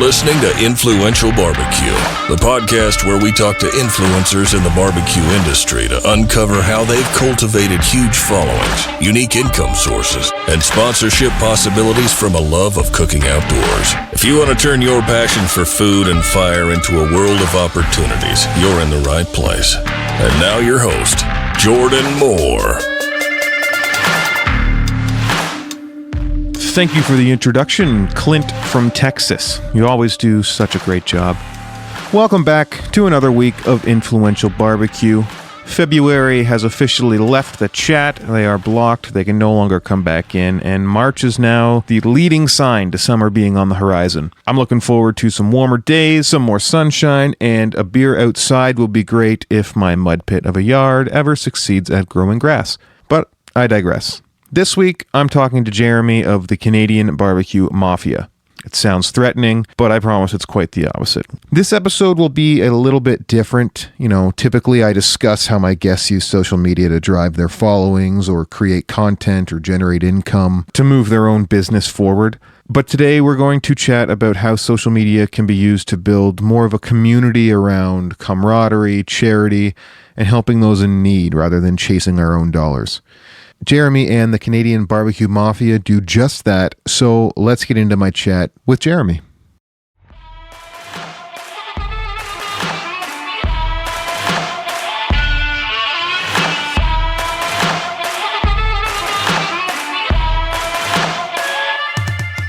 listening to Influential Barbecue, the podcast where we talk to influencers in the barbecue industry to uncover how they've cultivated huge followings, unique income sources, and sponsorship possibilities from a love of cooking outdoors. If you want to turn your passion for food and fire into a world of opportunities, you're in the right place. And now your host, Jordan Moore. Thank you for the introduction, Clint from Texas. You always do such a great job. Welcome back to another week of Influential Barbecue. February has officially left the chat. They are blocked. They can no longer come back in. And March is now the leading sign to summer being on the horizon. I'm looking forward to some warmer days, some more sunshine, and a beer outside will be great if my mud pit of a yard ever succeeds at growing grass. But I digress. This week, I'm talking to Jeremy of the Canadian BBQ Mafia. It sounds threatening, but I promise it's quite the opposite. This episode will be a little bit different. Typically I discuss how my guests use social media to drive their followings or create content or generate income to move their own business forward. But today we're going to chat about how social media can be used to build more of a community around camaraderie, charity, and helping those in need rather than chasing our own dollars. Jeremy and the Canadian BBQ Mafia do just that, so let's get into my chat with Jeremy.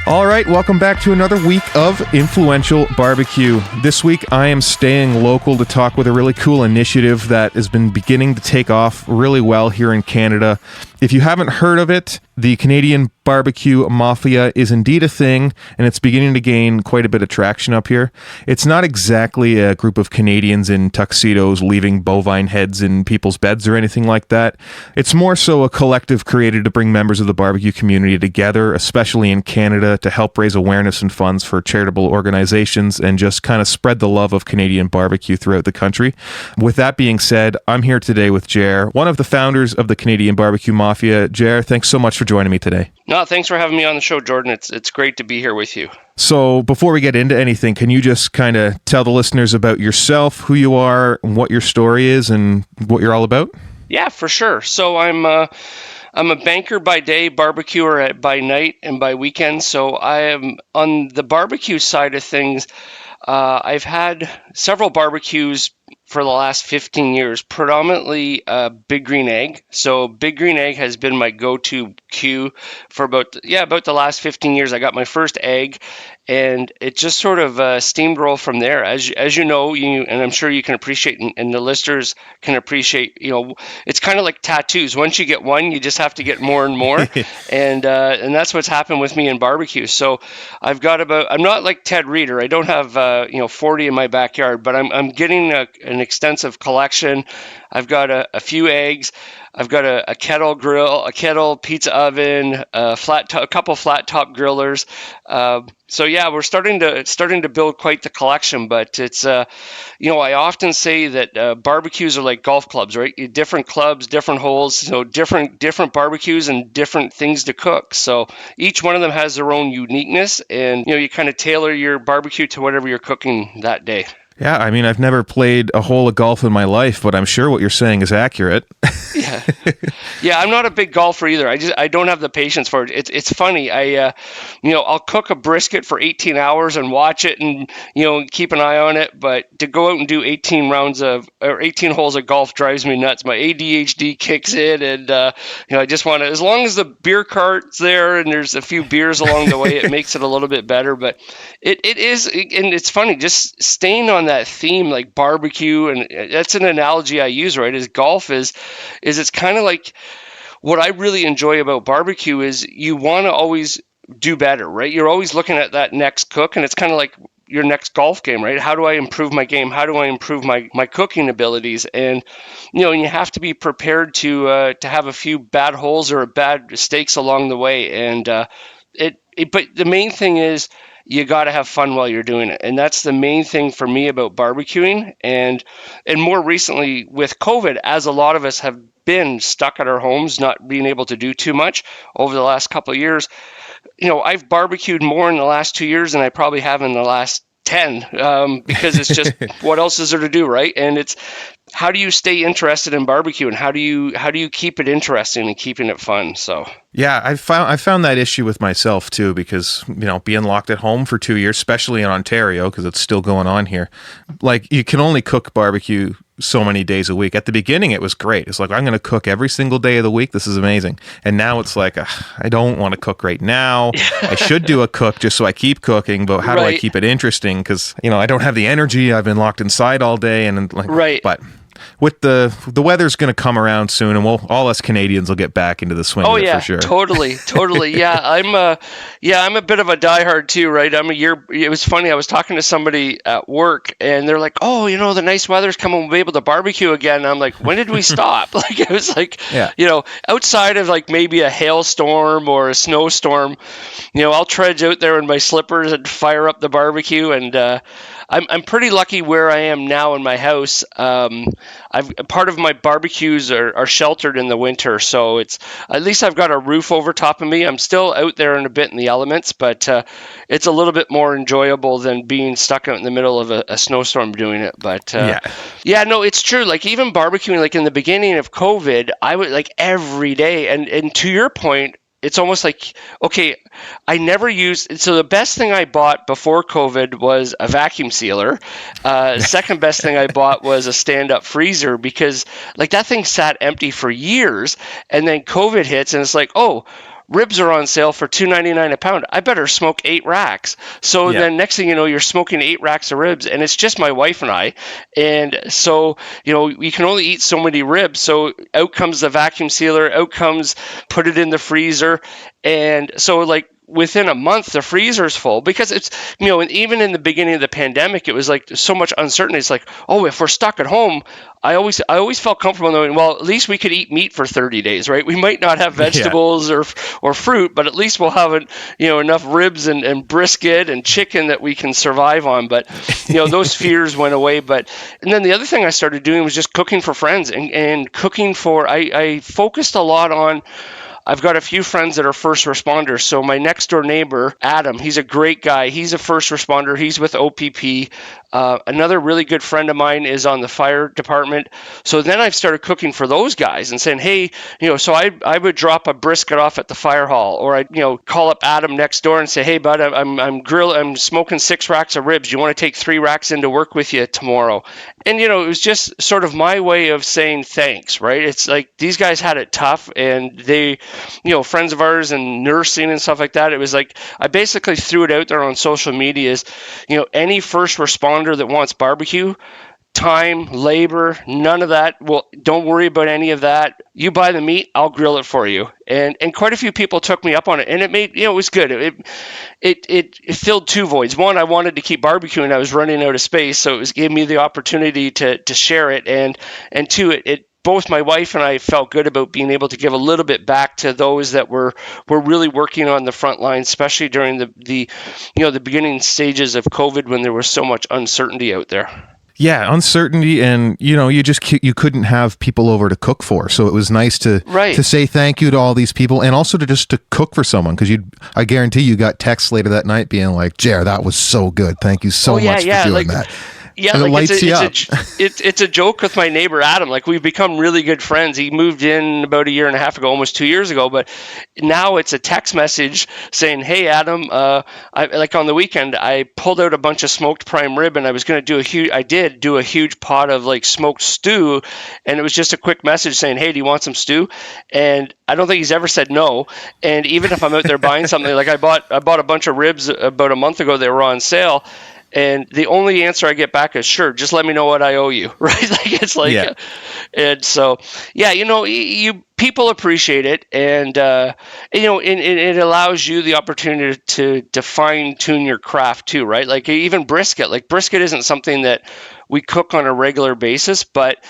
All right, welcome back to another week of Influential Barbecue. This week, I am staying local to talk with a really cool initiative that has been beginning to take off really well here in Canada. If you haven't heard of it, the Canadian BBQ Mafia is indeed a thing, and it's beginning to gain quite a bit of traction up here. It's not exactly a group of Canadians in tuxedos leaving bovine heads in people's beds or anything like that. It's more so a collective created to bring members of the barbecue community together, especially in Canada, to help raise awareness and funds for charitable organizations and just kind of spread the love of Canadian barbecue throughout the country. With that being said, I'm here today with Jer, one of the founders of the Canadian BBQ Mafia. Jer, thanks so much for joining me today. No, thanks for having me on the show, Jordan. It's great to be here with you. So before we get into anything, can you just kind of tell the listeners about yourself, who you are, and what your story is, and what you're all about? Yeah, for sure. So I'm a banker by day, barbecuer by night, and by weekend. So I am on the barbecue side of things. I've had several barbecues for the last 15 years, predominantly Big Green Egg. So Big Green Egg has been my go-to queue for about the last 15 years. I got my first egg, and it just sort of steamrolled from there. As you know, and I'm sure you can appreciate, and the listeners can appreciate, it's kind of like tattoos. Once you get one, you just have to get more and more. and that's what's happened with me in barbecue. So I've got I'm not like Ted Reeder. I don't have 40 in my backyard, but I'm getting an extensive collection. I've got a few eggs. I've got a kettle grill, a kettle pizza oven, a couple flat top grillers. So yeah, we're starting to build quite the collection. But it's I often say that barbecues are like golf clubs, right? Different clubs, different holes, so different barbecues and different things to cook. So each one of them has their own uniqueness, and you kind of tailor your barbecue to whatever you're cooking that day. Yeah, I mean, I've never played a hole of golf in my life, but I'm sure what you're saying is accurate. Yeah, I'm not a big golfer either. I don't have the patience for it. It's funny. I'll cook a brisket for 18 hours and watch it and keep an eye on it. But to go out and do 18 holes of golf drives me nuts. My ADHD kicks in, and I just want to. As long as the beer cart's there and there's a few beers along the way, it makes it a little bit better. But it is, and it's funny just staying on that theme, like barbecue, and that's an analogy I use, right? Is golf is it's kind of like what I really enjoy about barbecue is you want to always do better, right? You're always looking at that next cook, and it's kind of like your next golf game, right? How do I improve my game? How do I improve my cooking abilities? And and you have to be prepared to have a few bad holes or bad mistakes along the way. And but the main thing is, you got to have fun while you're doing it. And that's the main thing for me about barbecuing. And more recently with COVID, as a lot of us have been stuck at our homes, not being able to do too much over the last couple of years, I've barbecued more in the last 2 years than I probably have in the last 10, because it's just what else is there to do, right? And it's how do you stay interested in barbecue, and how do you keep it interesting and keeping it fun? So yeah, I found that issue with myself too, because being locked at home for 2 years, especially in Ontario, because it's still going on here. Like, you can only cook barbecue so many days a week. At the beginning, it was great. It's like, I'm going to cook every single day of the week. This is amazing. And now it's like, I don't want to cook right now. I should do a cook just so I keep cooking, but how do I keep it interesting? Because I don't have the energy. I've been locked inside all day, and but with the weather's going to come around soon, and all us Canadians will get back into the swing of it for sure. Totally. Yeah, I'm a bit of a diehard too, right? It was funny. I was talking to somebody at work, and they're like, "Oh, the nice weather's coming. We'll be able to barbecue again." And I'm like, "When did we stop?" Like, it was like, outside of like maybe a hailstorm or a snowstorm, I'll trudge out there in my slippers and fire up the barbecue. And I'm pretty lucky where I am now in my house. Part of my barbecues are sheltered in the winter, so it's at least I've got a roof over top of me. I'm still out there in a bit in the elements, but it's a little bit more enjoyable than being stuck out in the middle of a snowstorm doing it. But no, it's true. Like, even barbecuing, like in the beginning of COVID, I would like every day. And to your point, it's almost like, okay, I never used, so the best thing I bought before COVID was a vacuum sealer. Second best thing I bought was a stand-up freezer, because like that thing sat empty for years, and then COVID hits and it's like, oh, ribs are on sale for $2.99 a pound. I better smoke 8 racks. So then next thing you know, you're smoking 8 racks of ribs, and it's just my wife and I. And so, you can only eat so many ribs. So out comes the vacuum sealer, out comes put it in the freezer. And so like within a month, the freezer's full, because it's, and even in the beginning of the pandemic, it was like so much uncertainty. It's like, oh, if we're stuck at home, I always felt comfortable knowing, well, at least we could eat meat for 30 days, right? We might not have vegetables or fruit, but at least we'll have enough ribs and brisket and chicken that we can survive on. But those fears went away. And then the other thing I started doing was just cooking for friends and cooking for. I focused a lot on. I've got a few friends that are first responders. So my next door neighbor, Adam, he's a great guy. He's a first responder. He's with OPP. Another really good friend of mine is on the fire department. So then I've started cooking for those guys and saying, hey, so I would drop a brisket off at the fire hall, or I'd, call up Adam next door and say, hey, bud, I'm smoking 6 racks of ribs. You want to take 3 racks into work with you tomorrow? And, it was just sort of my way of saying thanks, right? It's like these guys had it tough, and they, friends of ours and nursing and stuff like that. It was like I basically threw it out there on social media as, any first responder that wants barbecue, time, labor, none of that. Well, don't worry about any of that. You buy the meat, I'll grill it for you. And quite a few people took me up on it, and it made, it was good. It filled 2 voids. One, I wanted to keep barbecuing. I was running out of space, so it gave me the opportunity to share it. And 2, both my wife and I felt good about being able to give a little bit back to those that were really working on the front line, especially during the beginning stages of COVID, when there was so much uncertainty out there. Yeah, uncertainty, and you couldn't have people over to cook for, so it was nice to say thank you to all these people, and also to cook for someone, because I guarantee you got texts later that night being like, Jer, that was so good, thank you so much for doing that. Yeah, like it's a joke with my neighbor Adam. Like, we've become really good friends. He moved in about a year and a half ago, almost 2 years ago. But now it's a text message saying, "Hey Adam, like on the weekend, I pulled out a bunch of smoked prime rib, and I was going to do a huge pot of like smoked stew, and it was just a quick message saying, "Hey, do you want some stew?" And I don't think he's ever said no. And even if I'm out there buying something, like I bought a bunch of ribs about a month ago. They were on sale. And the only answer I get back is, sure, just let me know what I owe you, right? Like, it's like, and so, people appreciate it, and it allows you the opportunity to fine tune your craft too, right? Like even brisket. Like, brisket isn't something that we cook on a regular basis, but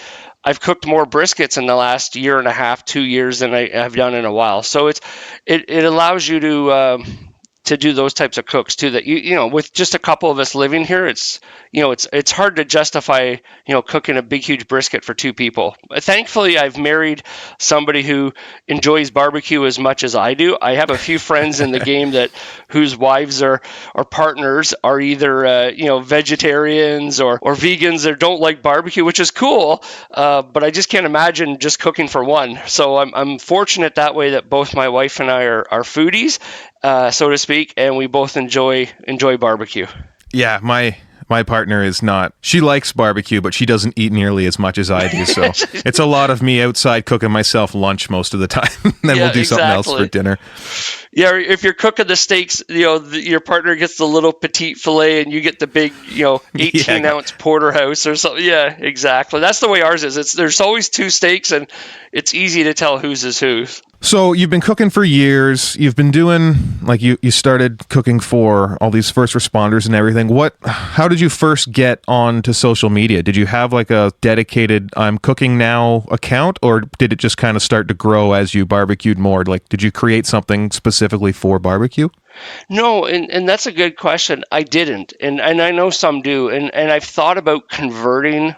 I've cooked more briskets in the last year and a half, 2 years than I have done in a while. So it allows you to to do those types of cooks too. That you know, with just a couple of us living here, it's hard to justify cooking a big huge brisket for 2 people. Thankfully, I've married somebody who enjoys barbecue as much as I do. I have a few friends in the game whose wives or partners are either vegetarians or vegans or don't like barbecue, which is cool. But I just can't imagine just cooking for one. So I'm fortunate that way that both my wife and I are foodies, so to speak, and we both enjoy barbecue. Yeah, my partner is not. She likes barbecue, but she doesn't eat nearly as much as I do. So it's a lot of me outside cooking myself lunch most of the time. Then we'll do something else for dinner. Yeah, if you're cooking the steaks, your partner gets the little petite filet and you get the big, 18-ounce porterhouse or something. Yeah, exactly. That's the way ours is. There's always 2 steaks, and it's easy to tell whose is whose. So you've been cooking for years. You've been doing, like, you started cooking for all these first responders and everything. How did you first get onto social media? Did you have like a dedicated I'm cooking now account, or did it just kind of start to grow as you barbecued more? Like, did you create something specifically for barbecue? No, and that's a good question. I didn't, and I know some do, and I've thought about converting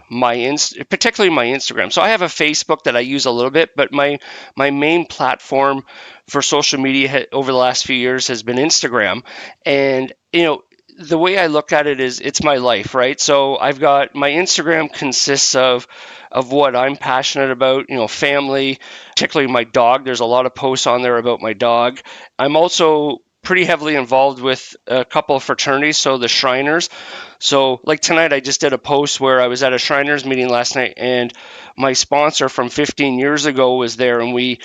particularly my Instagram. So I have a Facebook that I use a little bit, but my main platform for social media over the last few years has been Instagram. And the way I look at it is it's my life, right? So I've got my Instagram consists of what I'm passionate about, family, particularly my dog. There's a lot of posts on there about my dog. I'm also pretty heavily involved with a couple of fraternities, so the Shriners. So like tonight, I just did a post where I was at a Shriners meeting last night, and my sponsor from 15 years ago was there, and we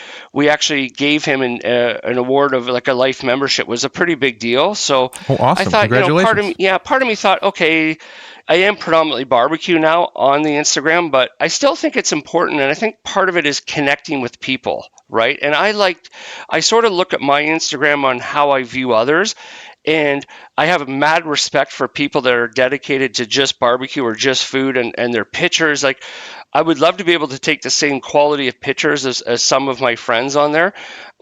actually gave him an award of like a life membership. It was a pretty big deal. So awesome. I thought, congratulations. part of me thought, okay, I am predominantly barbecue now on the Instagram, but I still think it's important, and I think part of it is connecting with people, right? And I sort of look at my Instagram on how I view others, and I have a mad respect for people that are dedicated to just barbecue or just food and their pictures. Like, I would love to be able to take the same quality of pictures as some of my friends on there,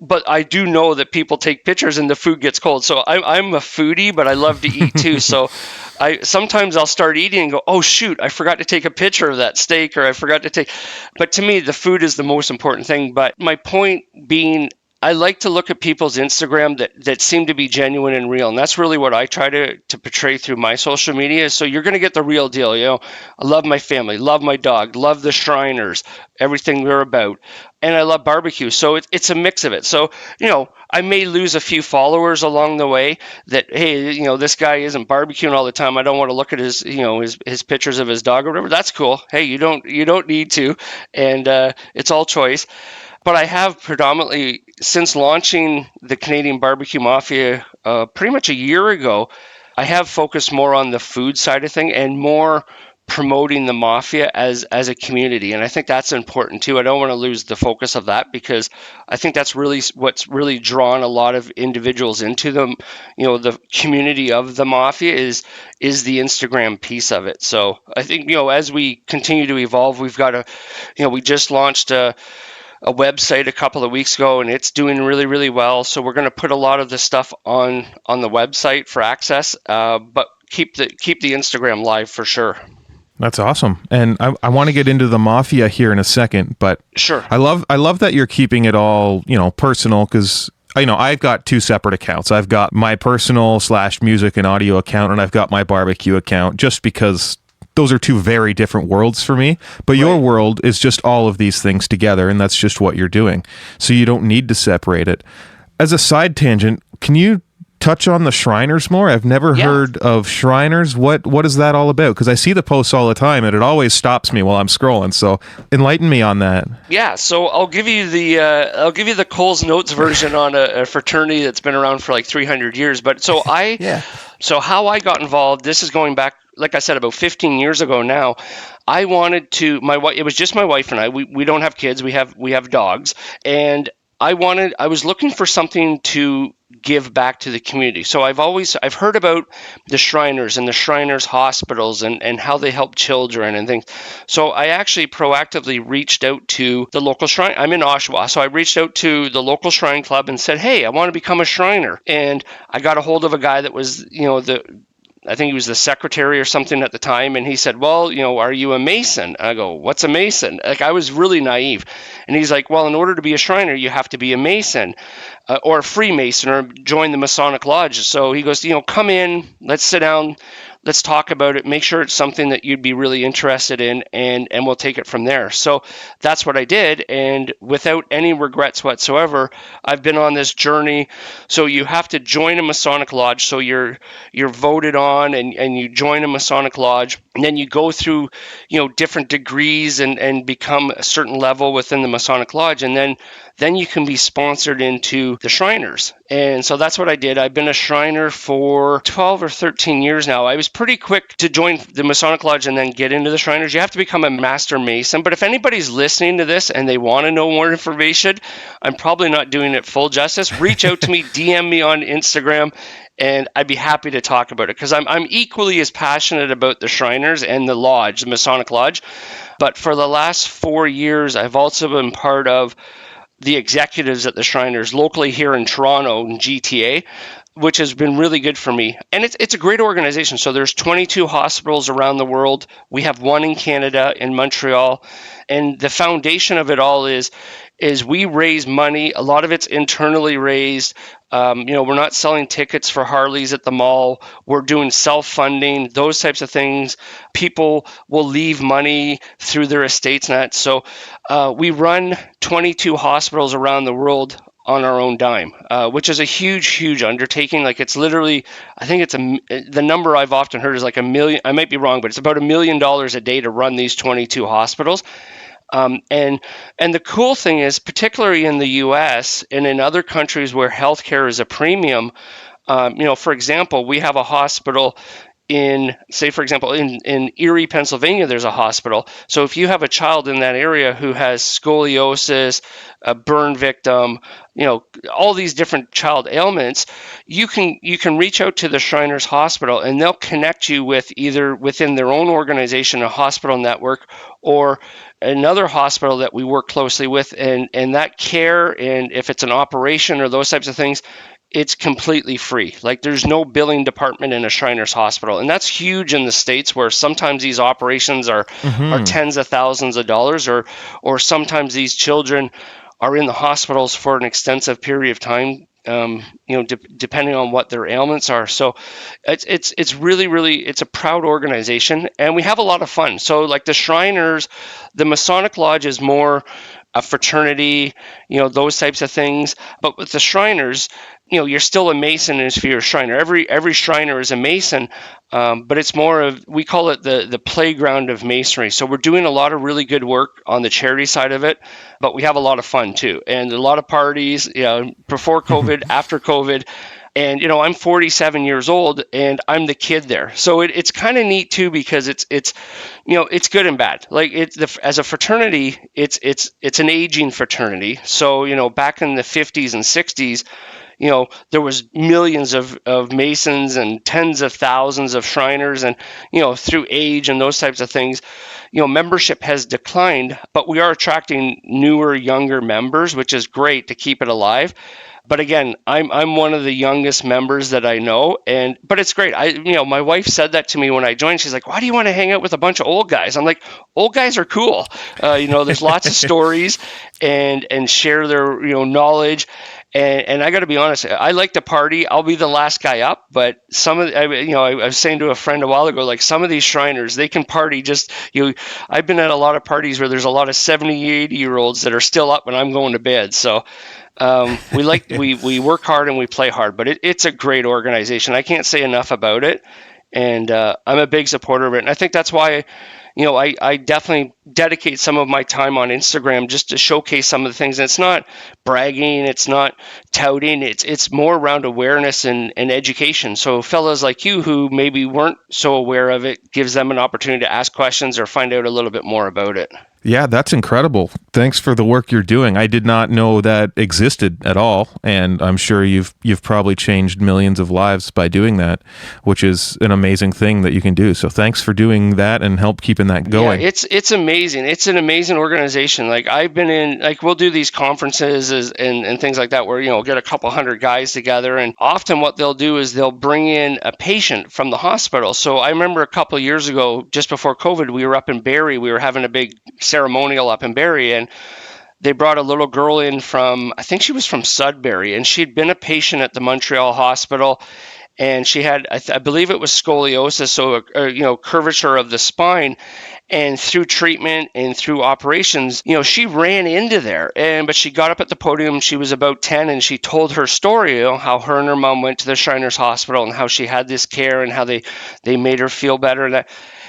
but I do know that people take pictures and the food gets cold. So I'm a foodie, but I love to eat too. So sometimes I'll start eating and go, oh shoot, I forgot to take a picture of that steak, or I forgot to take. But to me, the food is the most important thing. But my point being, I like to look at people's Instagram that seem to be genuine and real. And that's really what I try to portray through my social media. So you're going to get the real deal. I love my family, love my dog, love the Shriners, everything they're about. And I love barbecue. So it's a mix of it. So, I may lose a few followers along the way that, hey, this guy isn't barbecuing all the time. I don't want to look at his, his pictures of his dog or whatever. That's cool. Hey, you don't need to. And it's all choice. But I have predominantly, since launching the Canadian BBQ Mafia pretty much a year ago, I have focused more on the food side of thing and more promoting the Mafia as a community. And I think that's important too. I don't want to lose the focus of that, because I think that's really what's really drawn a lot of individuals into the community of the Mafia is the Instagram piece of it. So I think, as we continue to evolve, we've got we just launched a website a couple of weeks ago, and it's doing really, really well. So we're going to put a lot of the stuff on the website for access, but keep the Instagram live for sure. That's awesome. And I want to get into the Mafia here in a second, but sure. I love that you're keeping it all, personal, because I've got 2 separate accounts. I've got my personal /music and audio account, and I've got my barbecue account, just because those are 2 very different worlds for me. But your world is just all of these things together, and that's just what you're doing. So you don't need to separate it. As a side tangent, can you touch on the Shriners more? I've never heard of Shriners. What is that all about? Because I see the posts all the time, and it always stops me while I'm scrolling. So enlighten me on that. Yeah, so I'll give you the Coles Notes version on a fraternity that's been around for like 300 years. But so So how I got involved, this is going back, like I said, about 15 years ago now. I wanted to, it was just my wife and I. We don't have kids. We have dogs, and I was looking for something to give back to the community. So I've heard about the Shriners and the Shriners hospitals and how they help children and things. So I actually proactively reached out to the local shrine. I'm in Oshawa, so I reached out to the local shrine club and said, hey, I want to become a Shriner. And I got a hold of a guy that was, I think he was the secretary or something at the time, and he said, well, are you a Mason? I go, what's a Mason? Like, I was really naive. And he's like, well, in order to be a Shriner, you have to be a Mason or a Freemason or join the Masonic Lodge. So he goes, come in, let's sit down, let's talk about it, make sure it's something that you'd be really interested in, and we'll take it from there. So that's what I did, and without any regrets whatsoever, I've been on this journey. So you have to join a Masonic Lodge, so you're voted on, and you join a Masonic Lodge, and then you go through, different degrees and become a certain level within the Masonic Lodge, and then you can be sponsored into the Shriners. And so that's what I did. I've been a Shriner for 12 or 13 years now. I was pretty quick to join the Masonic Lodge and then get into the Shriners. You have to become a Master Mason. But if anybody's listening to this and they want to know more information, I'm probably not doing it full justice. Reach out to me, DM me on Instagram, and I'd be happy to talk about it, because I'm equally as passionate about the Shriners and the Lodge, the Masonic Lodge. But for the last 4 years, I've also been part of the executives at the Shriners locally here in Toronto and GTA, which has been really good for me. And it's a great organization. So there's 22 hospitals around the world. We have one in Canada, in Montreal. And the foundation of it all is we raise money. A lot of it's internally raised. We're not selling tickets for Harleys at the mall. We're doing self-funding, those types of things. People will leave money through their estates and that. So we run 22 hospitals around the world on our own dime, which is a huge, huge undertaking. Like, it's literally, I think the number I've often heard is like $1 million. I might be wrong, but it's about $1 million a day to run these 22 hospitals. And the cool thing is, particularly in the U.S. and in other countries where healthcare is a premium, for example, we have a hospital in Erie, Pennsylvania, there's a hospital. So if you have a child in that area who has scoliosis, a burn victim, all these different child ailments, you can reach out to the Shriners Hospital, and they'll connect you with either within their own organization, a hospital network, or another hospital that we work closely with, and that care, and if it's an operation or those types of things, it's completely free. Like, there's no billing department in a Shriners Hospital. And that's huge in the States, where sometimes these operations are tens of thousands of dollars, or sometimes these children are in the hospitals for an extensive period of time, depending on what their ailments are. So it's really, really, it's a proud organization, and we have a lot of fun. So like the Shriners, the Masonic Lodge is more a fraternity, those types of things. But with the Shriners, you're still a Mason if you're a Shriner. Every Shriner is a Mason, but it's more of, we call it the playground of Masonry. So we're doing a lot of really good work on the charity side of it, but we have a lot of fun too, and a lot of parties, before COVID, after COVID. And, I'm 47 years old, and I'm the kid there. So it's kind of neat too, because it's good and bad. Like, as a fraternity, it's an aging fraternity. So, back in the 50s and 60s, there was millions of Masons and tens of thousands of Shriners, and, through age and those types of things, membership has declined, but we are attracting newer, younger members, which is great to keep it alive. But again, I'm one of the youngest members that I know, but it's great. My wife said that to me when I joined. She's like, "Why do you want to hang out with a bunch of old guys?" I'm like, "Old guys are cool. There's lots of stories and share their knowledge." And I got to be honest, I like to party. I'll be the last guy up, but I was saying to a friend a while ago, like, some of these Shriners, they can party just, I've been at a lot of parties where there's a lot of 70, 80-year-olds that are still up when I'm going to bed. So we work hard and we play hard, but it's a great organization. I can't say enough about it. And I'm a big supporter of it. And I think that's why, I definitely dedicate some of my time on Instagram just to showcase some of the things. And it's not bragging, it's not touting, it's more around awareness and education. So fellas like you who maybe weren't so aware of it, gives them an opportunity to ask questions or find out a little bit more about it. Yeah, that's incredible. Thanks for the work you're doing. I did not know that existed at all, and I'm sure you've probably changed millions of lives by doing that, which is an amazing thing that you can do. So thanks for doing that and help keeping that going. Yeah, it's amazing. It's an amazing organization. Like I've been in, like we'll do these conferences and things like that where, get a couple hundred guys together, and often what they'll do is they'll bring in a patient from the hospital. So I remember a couple of years ago, just before COVID, we were up in Barrie. We were having a big ceremonial up in Barrie, and they brought a little girl in from, I think she was from Sudbury, and she'd been a patient at the Montreal hospital, and she had, I believe it was scoliosis, so curvature of the spine. And through treatment and through operations, she ran into there. But she got up at the podium. She was about 10, and she told her story, how her and her mom went to the Shriners Hospital and how she had this care and how they made her feel better.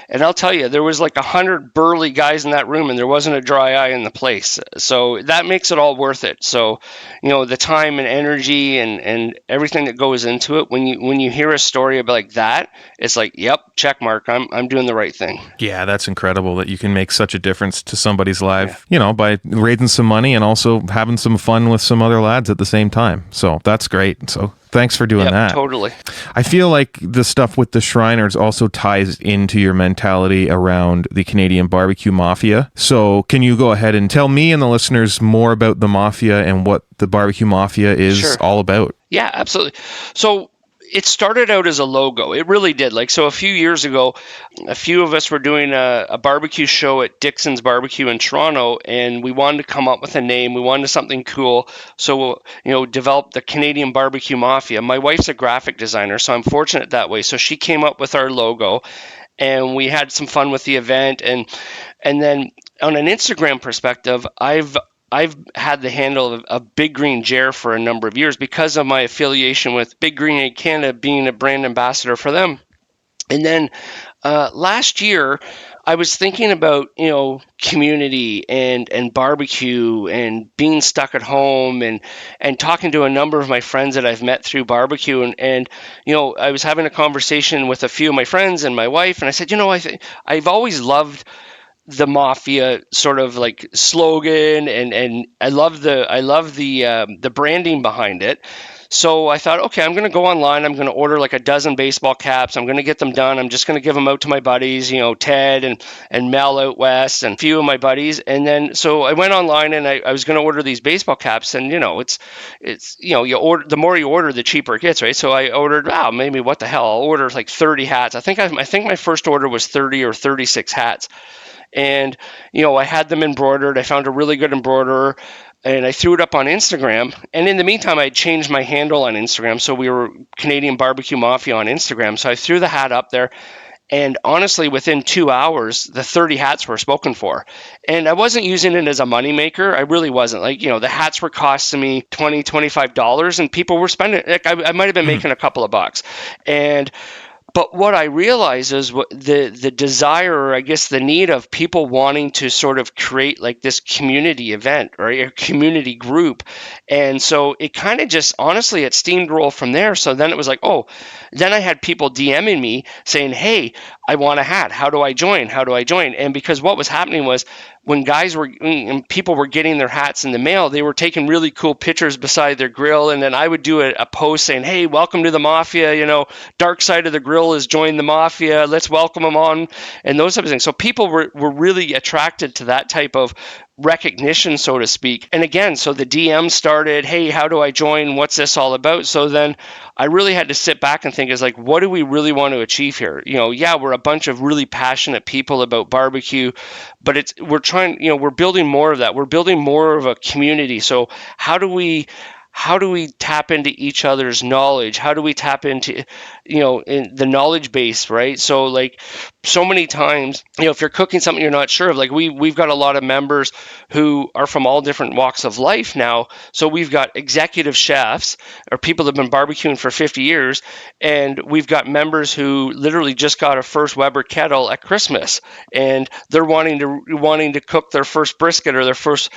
And I'll tell you, there was like 100 burly guys in that room, and there wasn't a dry eye in the place. So that makes it all worth it. So, the time and energy and everything that goes into it, when you hear a story like that, it's like, yep, check mark. I'm doing the right thing. Yeah, that's incredible that you can make such a difference to somebody's life, by raising some money and also having some fun with some other lads at the same time. So that's great. So thanks for doing that. Totally. I feel like the stuff with the Shriners also ties into your mentality around the Canadian BBQ Mafia. So can you go ahead and tell me and the listeners more about the Mafia and what the BBQ Mafia is all about? Yeah, absolutely. So it started out as a logo. It really did. So a few years ago, a few of us were doing a barbecue show at Dixon's Barbecue in Toronto, and we wanted to come up with a name. We wanted something cool. So, developed the Canadian BBQ Mafia. My wife's a graphic designer, so I'm fortunate that way. So she came up with our logo, and we had some fun with the event. And then on an Instagram perspective, I've had the handle of Big Green Jer for a number of years because of my affiliation with Big Green Egg Canada, being a brand ambassador for them. And then last year, I was thinking about, community and barbecue and being stuck at home and talking to a number of my friends that I've met through barbecue. And I was having a conversation with a few of my friends and my wife, and I said, I've always loved the Mafia sort of like slogan, and I love the branding behind it. So I thought, okay, I'm going to go online. I'm going to order like a dozen baseball caps. I'm going to get them done. I'm just going to give them out to my buddies, Ted and Mel out west and a few of my buddies. And then, so I went online and I was going to order these baseball caps, and it's you order, the more you order, the cheaper it gets, right? So I ordered, maybe what the hell, I'll order like 30 hats. I think my first order was 30 or 36 hats. And, I had them embroidered. I found a really good embroiderer, and I threw it up on Instagram. And in the meantime, I changed my handle on Instagram. So we were Canadian BBQ Mafia on Instagram. So I threw the hat up there. And honestly, within 2 hours, the 30 hats were spoken for. And I wasn't using it as a moneymaker. I really wasn't. The hats were costing me $20, $25, and people were spending, I might have been making a couple of bucks. But what I realized is the desire, or I guess the need of people wanting to sort of create like this community event or a community group. And so it kind of just, honestly, it steamrolled from there. So then it was like, then I had people DMing me saying, hey, I want a hat. How do I join? How do I join? And because what was happening was when people were getting their hats in the mail, they were taking really cool pictures beside their grill. And then I would do a post saying, hey, welcome to the Mafia, dark side of the grill is join the Mafia. Let's welcome them on, and those types of things. So people were really attracted to that type of recognition, so to speak. And again, so the DM started, hey, how do I join? What's this all about? So then I really had to sit back and think, is like, what do we really want to achieve here? We're a bunch of really passionate people about barbecue, but we're building more of that. We're building more of a community. So how do we tap into each other's knowledge? How do we tap into, in the knowledge base, right? So like so many times, if you're cooking something you're not sure of, like we've got a lot of members who are from all different walks of life now. So we've got executive chefs or people that have been barbecuing for 50 years. And we've got members who literally just got a first Weber kettle at Christmas, and they're wanting to cook their first brisket or their first,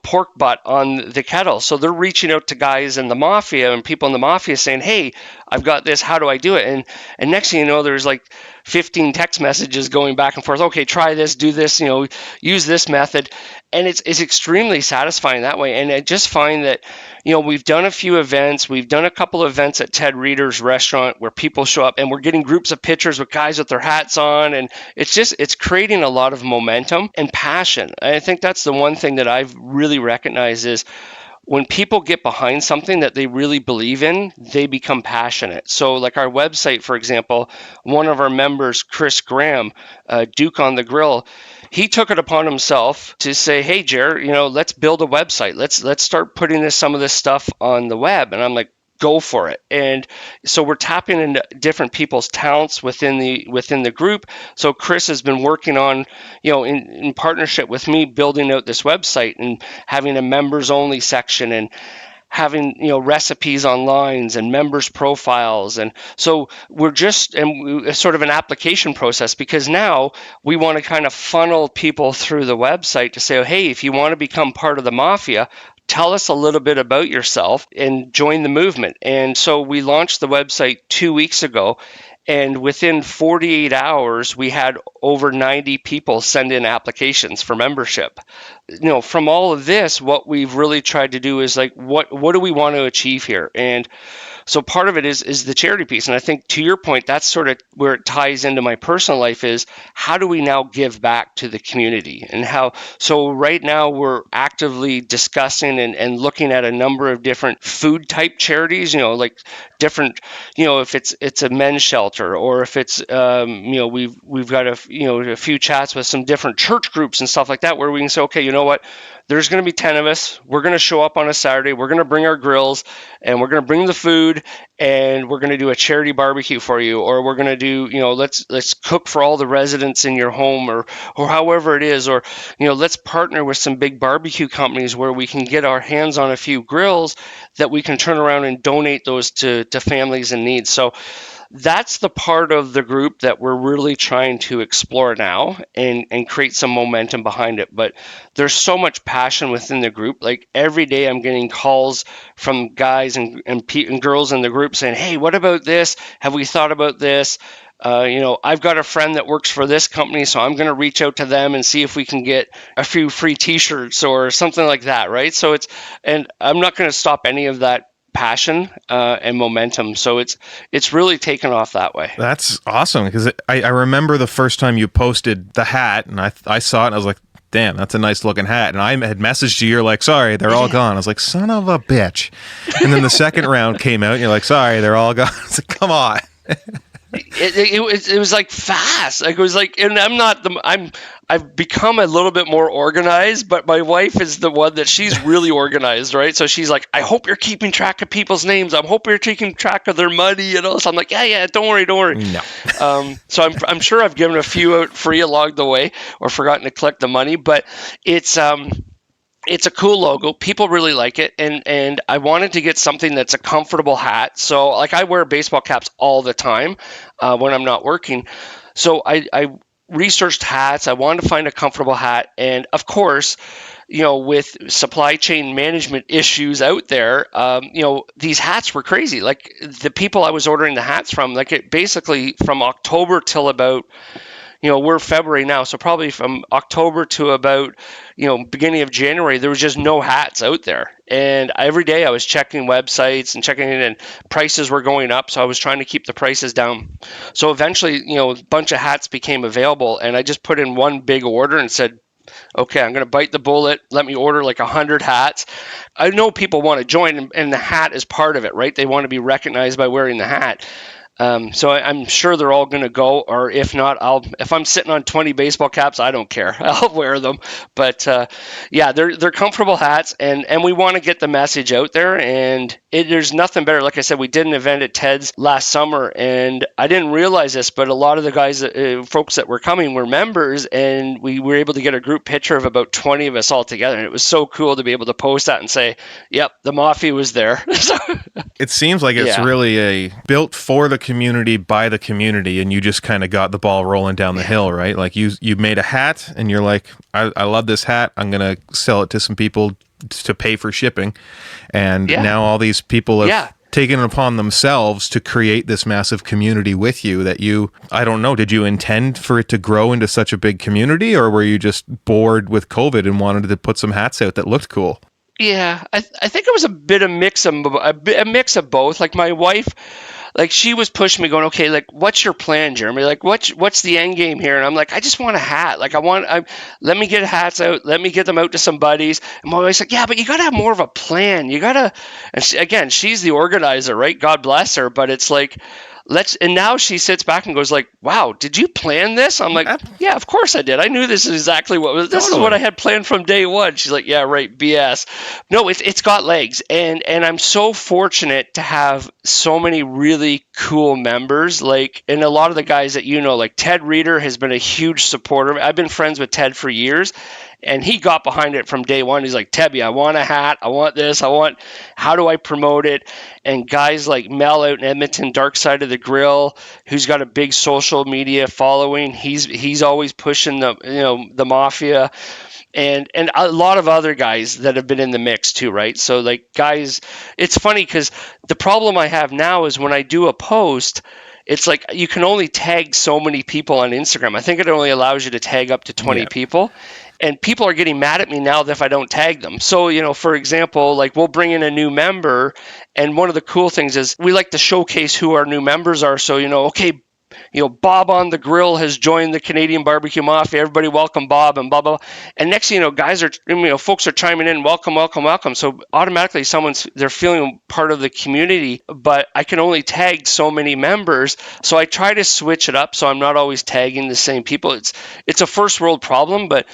pork butt on the kettle. So they're reaching out to guys in the Mafia and people in the Mafia saying, hey, I've got this, how do I do it? And next thing you know, there's like 15 text messages going back and forth. Okay, try this, do this, use this method. And it's extremely satisfying that way. And I just find that, we've done a few events. We've done a couple of events at Ted Reeder's restaurant where people show up and we're getting groups of pictures with guys with their hats on. And it's creating a lot of momentum and passion. And I think that's the one thing that I've really recognized is when people get behind something that they really believe in, they become passionate. So like our website, for example, one of our members, Chris Graham, Duke on the Grill, he took it upon himself to say, hey, Jer, let's build a website. Let's start putting some of this stuff on the web. And I'm like, go for it. And so we're tapping into different people's talents within the group. So Chris has been working on, in partnership with me, building out this website and having a members only section and having recipes online and members profiles. And so we're sort of an application process, because now we want to kind of funnel people through the website to say, oh, hey, if you want to become part of the Mafia, tell us a little bit about yourself and join the movement. And so we launched the website 2 weeks ago, and within 48 hours, we had over 90 people send in applications for membership. From all of this, what we've really tried to do is like, what do we want to achieve here? And so part of it is the charity piece. And I think to your point, that's sort of where it ties into my personal life is how do we now give back to the community and how, so right now we're actively discussing and looking at a number of different food type charities, like different, if it's a men's shelter or if it's, we've got a few chats with some different church groups and stuff like that where we can say, okay, you know what? There's going to be 10 of us. We're going to show up on a Saturday. We're going to bring our grills and we're going to bring the food and we're going to do a charity barbecue for you. Or we're going to do, let's cook for all the residents in your home or however it is. Or, let's partner with some big barbecue companies where we can get our hands on a few grills that we can turn around and donate those to families in need. So that's the part of the group that we're really trying to explore now and create some momentum behind it. But there's so much passion within the group. Like every day I'm getting calls from guys and girls in the group saying, hey, what about this? Have we thought about this? I've got a friend that works for this company, so I'm going to reach out to them and see if we can get a few free t-shirts or something like that, right? So and I'm not going to stop any of that passion and momentum. So it's really taken off that way. That's awesome, because I remember the first time you posted the hat, and I saw it and I was like, damn, that's a nice looking hat. And I had messaged you, you're like, sorry, they're all gone. I was like, son of a bitch. And then the second round came out and you're like, sorry, they're all gone. I was like, come on. It was like fast. Like it was like, and I've become a little bit more organized, but my wife is the one that she's really organized, right? So she's like, I hope you're keeping track of people's names. I hope you're taking track of their money and all. So I'm like, yeah, don't worry. No. So I'm sure I've given a few out free along the way or forgotten to collect the money, but it's a cool logo. People really like it. And I wanted to get something that's a comfortable hat. So like I wear baseball caps all the time when I'm not working. So I researched hats. I wanted to find a comfortable hat. And of course, with supply chain management issues out there, these hats were crazy. Like the people I was ordering the hats from, like it basically from October till about, we're February now, so probably from October to about, beginning of January, there was just no hats out there. And every day I was checking websites and checking in, and prices were going up. So I was trying to keep the prices down. So eventually, a bunch of hats became available, and I just put in one big order and said, okay, I'm going to bite the bullet. Let me order like 100 hats. I know people want to join, and the hat is part of it, right? They want to be recognized by wearing the hat. So I'm sure they're all going to go, or if not, if I'm sitting on 20 baseball caps, I don't care. I'll wear them. But yeah, they're comfortable hats, and we want to get the message out there. And there's nothing better. Like I said, we did an event at Ted's last summer, and I didn't realize this, but a lot of the guys, folks that were coming, were members, and we were able to get a group picture of about 20 of us all together. And it was so cool to be able to post that and say, "Yep, the Mafia was there." It seems like it's really built for the community by the community, and you just kind of got the ball rolling down the hill, right? Like you made a hat, and you're like, I love this hat. I'm gonna sell it to some people to pay for shipping, and now all these people have taken it upon themselves to create this massive community with you that I don't know, did you intend for it to grow into such a big community, or were you just bored with COVID and wanted to put some hats out that looked cool? Yeah, I think it was a bit of a mix of both. Like my wife, like she was pushing me, going, "Okay, like what's your plan, Jeremy? Like what's the end game here?" And I'm like, "I just want a hat. Like let me get hats out. Let me get them out to some buddies." And my wife's like, "Yeah, but you got to have more of a plan. You got to." And again, she's the organizer, right? God bless her. But it's like, and now she sits back and goes like, "Wow, did you plan this?" I'm like, "Yeah, of course I did. I knew this is exactly this is what I had planned from day one." She's like, "Yeah, right, BS." No, it's got legs, and I'm so fortunate to have so many really cool members. Like, and a lot of the guys that like Ted Reeder has been a huge supporter. I've been friends with Ted for years. And he got behind it from day one. He's like, "Tebby, I want a hat. I want this. How do I promote it?" And guys like Mel out in Edmonton, Dark Side of the Grill, who's got a big social media following. He's always pushing the Mafia. And a lot of other guys that have been in the mix too, right? So like guys, it's funny because the problem I have now is when I do a post, it's like you can only tag so many people on Instagram. I think it only allows you to tag up to 20 people. And people are getting mad at me now if I don't tag them. So, for example, like we'll bring in a new member. And one of the cool things is we like to showcase who our new members are. So, okay, Bob on the Grill has joined the Canadian BBQ Mafia. Everybody welcome Bob and blah, blah, blah. And next thing guys are, folks are chiming in, welcome, welcome, welcome. So automatically they're feeling part of the community, but I can only tag so many members. So I try to switch it up so I'm not always tagging the same people. It's a first world problem, but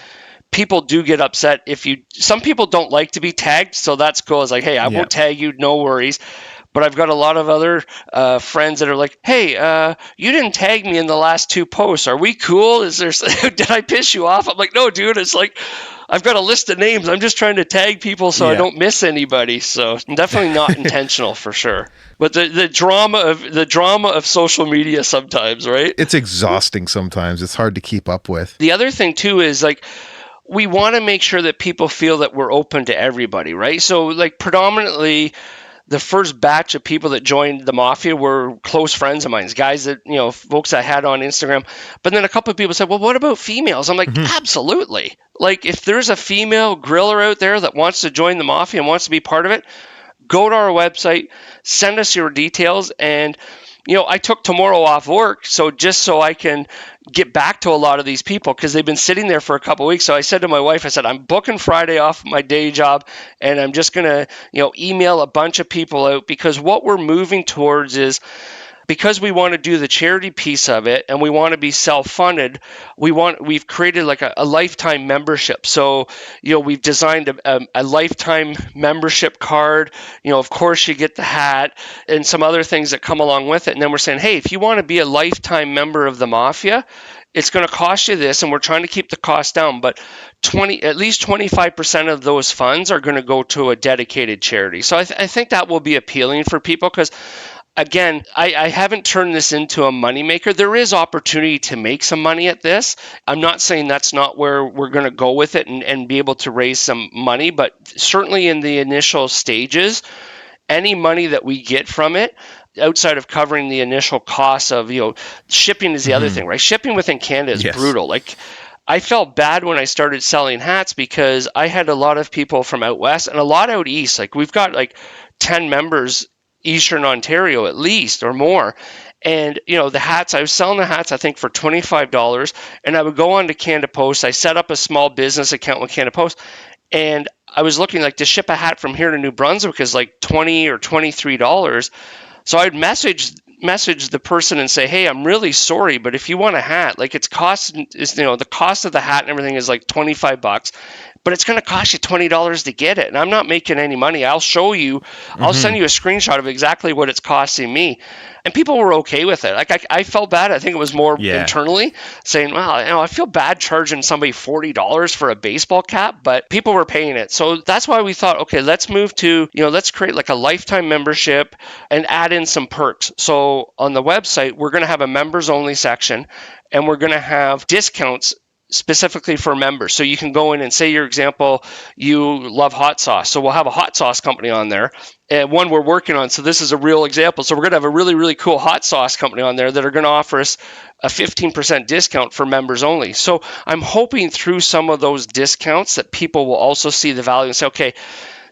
people do get upset some people don't like to be tagged. So that's cool. It's like, hey, I won't tag you. No worries. But I've got a lot of other friends that are like, "Hey, you didn't tag me in the last 2 posts. Are we cool? Did I piss you off?" I'm like, "No, dude. It's like I've got a list of names. I'm just trying to tag people so I don't miss anybody." So definitely not intentional for sure. But the drama of social media sometimes, right? It's exhausting sometimes. It's hard to keep up with. The other thing too is like, we want to make sure that people feel that we're open to everybody, right? So like predominantly, the first batch of people that joined the Mafia were close friends of mine, guys that, folks I had on Instagram. But then a couple of people said, "Well, what about females?" I'm like, Absolutely. Like if there's a female griller out there that wants to join the Mafia and wants to be part of it, go to our website, send us your details. And I took tomorrow off work, so I can get back to a lot of these people because they've been sitting there for a couple of weeks. So I said to my wife, I said, "I'm booking Friday off my day job, and I'm just going to, email a bunch of people out," because what we're moving towards is, because we want to do the charity piece of it and we want to be self-funded, we've created like a lifetime membership. So, we've designed a lifetime membership card. Of course you get the hat and some other things that come along with it. And then we're saying, hey, if you want to be a lifetime member of the Mafia, it's going to cost you this, and we're trying to keep the cost down, but at least 25% of those funds are going to go to a dedicated charity. So I think that will be appealing for people because, again, I haven't turned this into a moneymaker. There is opportunity to make some money at this. I'm not saying that's not where we're going to go with it and be able to raise some money, but certainly in the initial stages, any money that we get from it, outside of covering the initial costs of, shipping is the other thing, right? Shipping within Canada is brutal. Like, I felt bad when I started selling hats because I had a lot of people from out west and a lot out east. Like, we've got like 10 members Eastern Ontario at least or more. And, the hats, I was selling the hats, I think, for $25. And I would go on to Canada Post. I set up a small business account with Canada Post. And I was looking like to ship a hat from here to New Brunswick is like $20 or $23. So I'd message the person and say, "Hey, I'm really sorry, but if you want a hat, like the cost of the hat and everything is like $25, but it's going to cost you $20 to get it. And I'm not making any money. I'll show you, I'll send you a screenshot of exactly what it's costing me." And people were okay with it. Like I felt bad. I think it was more internally saying, "Well, I feel bad charging somebody $40 for a baseball cap," but people were paying it. So that's why we thought, okay, let's move to, let's create like a lifetime membership and add in some perks. So on the website, we're going to have a members only section and we're going to have discounts specifically for members. So you can go in and say, your example, you love hot sauce. So we'll have a hot sauce company on there, and one we're working on. So this is a real example. So we're going to have a really, really cool hot sauce company on there that are going to offer us a 15% discount for members only. So I'm hoping through some of those discounts that people will also see the value and say, okay,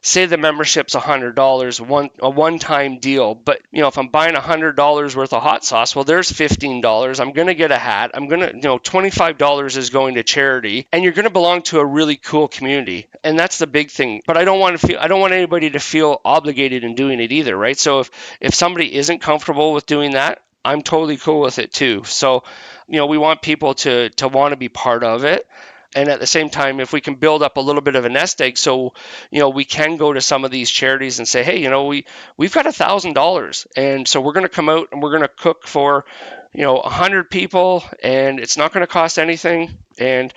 say the membership's $100, a one-time deal, but if I'm buying $100 worth of hot sauce, well, there's $15. I'm going to get a hat. I'm going to, $25 is going to charity, and you're going to belong to a really cool community, and that's the big thing. But I don't want anybody to feel obligated in doing it either, right? So if somebody isn't comfortable with doing that, I'm totally cool with it too. So, we want people to want to be part of it. And at the same time, if we can build up a little bit of a nest egg, so we can go to some of these charities and say, hey, we've got $1,000, and so we're going to come out and we're going to cook for 100 people, and it's not going to cost anything. And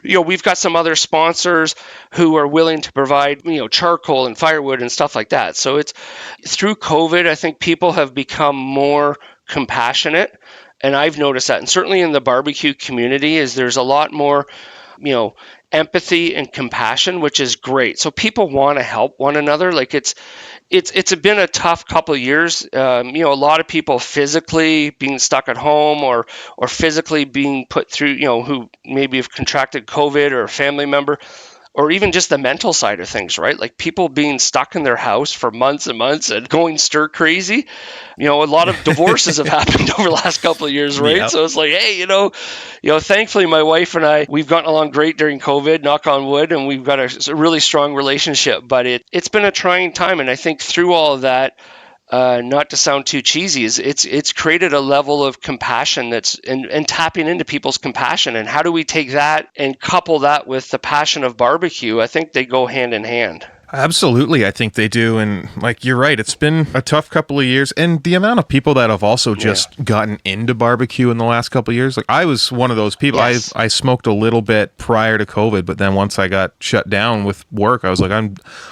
we've got some other sponsors who are willing to provide charcoal and firewood and stuff like that. So it's through COVID, I think people have become more compassionate, and I've noticed that. And certainly in the barbecue community, there's a lot more empathy and compassion, which is great. So people want to help one another. Like it's been a tough couple of years. A lot of people physically being stuck at home or physically being put through, who maybe have contracted COVID, or a family member, or even just the mental side of things, right? Like people being stuck in their house for months and months and going stir crazy. A lot of divorces have happened over the last couple of years, right? Yep. So it's like, hey, thankfully my wife and I, we've gotten along great during COVID, knock on wood, and we've got a really strong relationship. But it's been a trying time, and I think through all of that, not to sound too cheesy, it's created a level of compassion and tapping into people's compassion. And how do we take that and couple that with the passion of barbecue? I think they go hand in hand. Absolutely, I think they do. And you're right, it's been a tough couple of years. And the amount of people that have also just gotten into barbecue in the last couple of years, I was one of those people. Yes. I smoked a little bit prior to COVID, but then once I got shut down with work, I was like,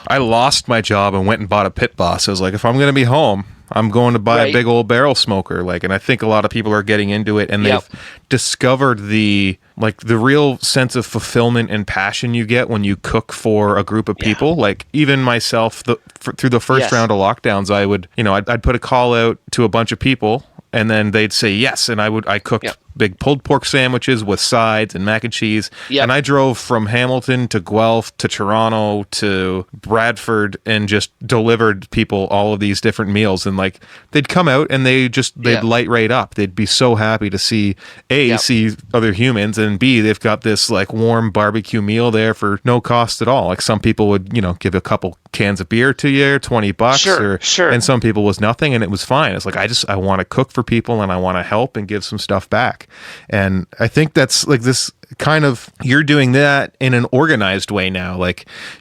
I lost my job and went and bought a Pit Boss. I was like, if I'm going to be home, I'm going to buy a big old barrel smoker. And I think a lot of people are getting into it, and they've discovered the real sense of fulfillment and passion you get when you cook for a group of people. Even myself, through the first round of lockdowns, I would, I'd put a call out to a bunch of people, and then they'd say yes, and I cooked big pulled pork sandwiches with sides and mac and cheese. Yep. And I drove from Hamilton to Guelph to Toronto to Bradford and just delivered people all of these different meals. And they'd come out and they'd light right up. They'd be so happy to see see other humans, and B, they've got this warm barbecue meal there for no cost at all. Some people would, give a couple cans of beer to you, $20, sure. And some people was nothing, and it was fine. It's I want to cook for people, and I want to help and give some stuff back. And I think that's this kind of, you're doing that in an organized way now.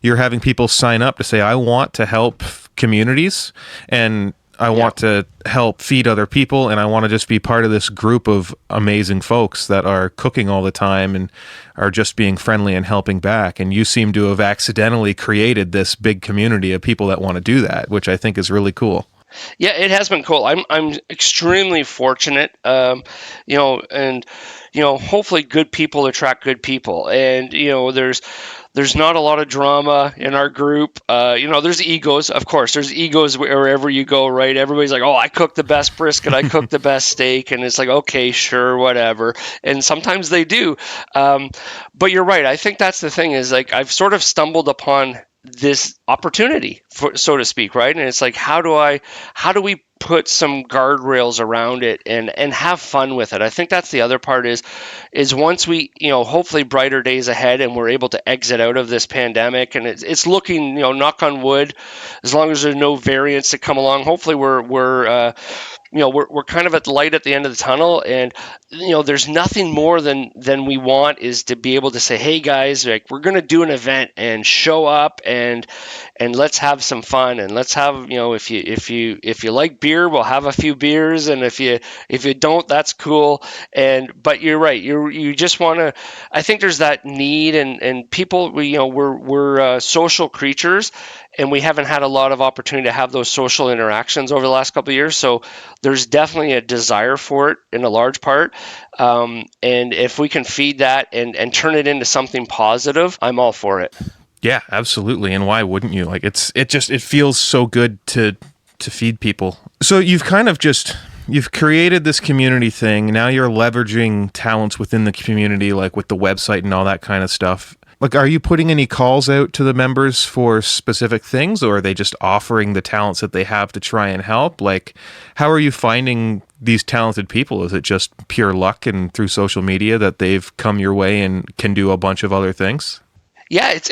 You're having people sign up to say, I want to help communities, and I want to help feed other people, and I want to just be part of this group of amazing folks that are cooking all the time and are just being friendly and helping back. And you seem to have accidentally created this big community of people that want to do that, which I think is really cool. Yeah, it has been cool. I'm extremely fortunate, and hopefully good people attract good people, and there's not a lot of drama in our group. There's egos, of course. There's egos wherever you go, right? Everybody's like, oh, I cook the best brisket, I cook the best steak, and it's like, okay, sure, whatever. And sometimes they do, but you're right. I think that's the thing is I've sort of stumbled upon this opportunity, so to speak, right? And it's how do we put some guardrails around it and have fun with it? I think that's the other part is once we, hopefully brighter days ahead, and we're able to exit out of this pandemic, and it's looking, knock on wood, as long as there's no variants that come along, hopefully we're kind of at the light at the end of the tunnel, and there's nothing more than we want is to be able to say, hey guys, we're going to do an event and show up and let's have some fun, and let's have, if you like beer, we'll have a few beers, and if you don't, that's cool. But you're right, you just want to, I think there's that need, and people, we're social creatures, and we haven't had a lot of opportunity to have those social interactions over the last couple of years. So there's definitely a desire for it in a large part. And if we can feed that and turn it into something positive, I'm all for it. Yeah, absolutely. And why wouldn't you? Like it feels so good to feed people. So you've created this community thing. Now you're leveraging talents within the community, like with the website and all that kind of stuff. Like, are you putting any calls out to the members for specific things, or are they just offering the talents that they have to try and help? Like, how are you finding these talented people? Is it just pure luck and through social media that they've come your way and can do a bunch of other things? Yeah, it's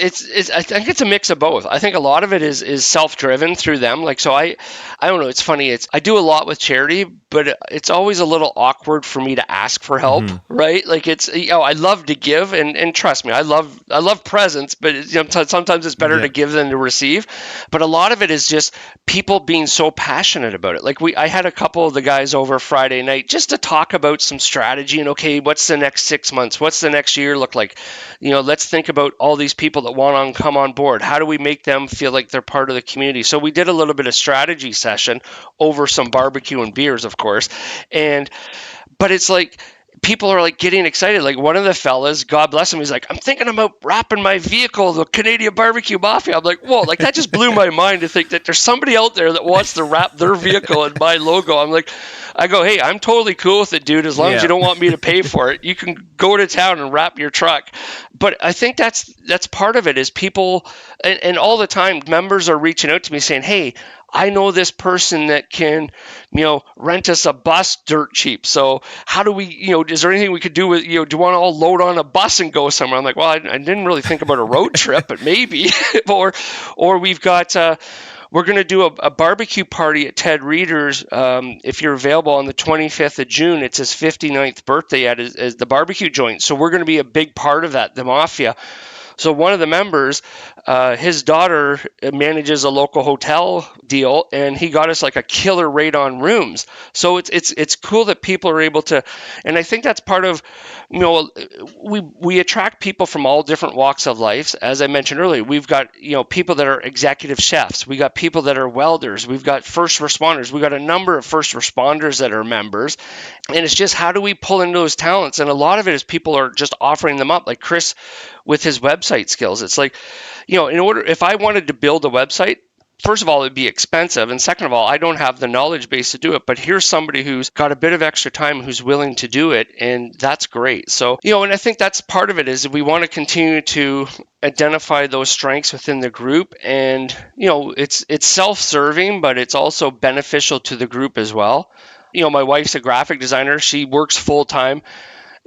I think it's a mix of both. I think a lot of it is self-driven through them. Like, so I don't know, it's funny. I do a lot with charity, but it's always a little awkward for me to ask for help, right? Like, it's, I love to give, and trust me, I love presents, but sometimes it's better to give than to receive. But a lot of it is just people being so passionate about it. Like, I had a couple of the guys over Friday night just to talk about some strategy and, okay, what's the next 6 months? What's the next year look like? Let's think about all these people that want to come on board. How do we make them feel like they're part of the community? So we did a little bit of strategy session over some barbecue and beers, of course. But it's like, people are like getting excited. Like, one of the fellas, God bless him, he's like, I'm thinking about wrapping my vehicle, the Canadian BBQ Mafia. I'm like, whoa, like, that just blew my mind to think that there's somebody out there that wants to wrap their vehicle in my logo. I go, hey, I'm totally cool with it, dude. As long as you don't want me to pay for it, you can go to town and wrap your truck. But I think that's part of it, is people, and all the time members are reaching out to me saying, hey, I know this person that can, rent us a bus dirt cheap. So how do we, is there anything we could do with, do you want to all load on a bus and go somewhere? I'm like, well, I didn't really think about a road trip, but maybe. or we've got, we're going to do a barbecue party at Ted Reeder's. If you're available on the 25th of June, it's his 59th birthday at the barbecue joint. So we're going to be a big part of that, the Mafia. So one of the members, his daughter manages a local hotel deal, and he got us like a killer rate on rooms. So it's cool that people are able to, and I think that's part of, we attract people from all different walks of life. As I mentioned earlier, we've got, people that are executive chefs. We got people that are welders. We've got first responders. We've got a number of first responders that are members. And it's just, how do we pull in those talents? And a lot of it is people are just offering them up. Like Chris with his website skills. It's like, if I wanted to build a website, first of all, it'd be expensive. And second of all, I don't have the knowledge base to do it. But here's somebody who's got a bit of extra time, who's willing to do it. And that's great. So, and I think that's part of it, is we want to continue to identify those strengths within the group. And, it's self-serving, but it's also beneficial to the group as well. My wife's a graphic designer. She works full-time.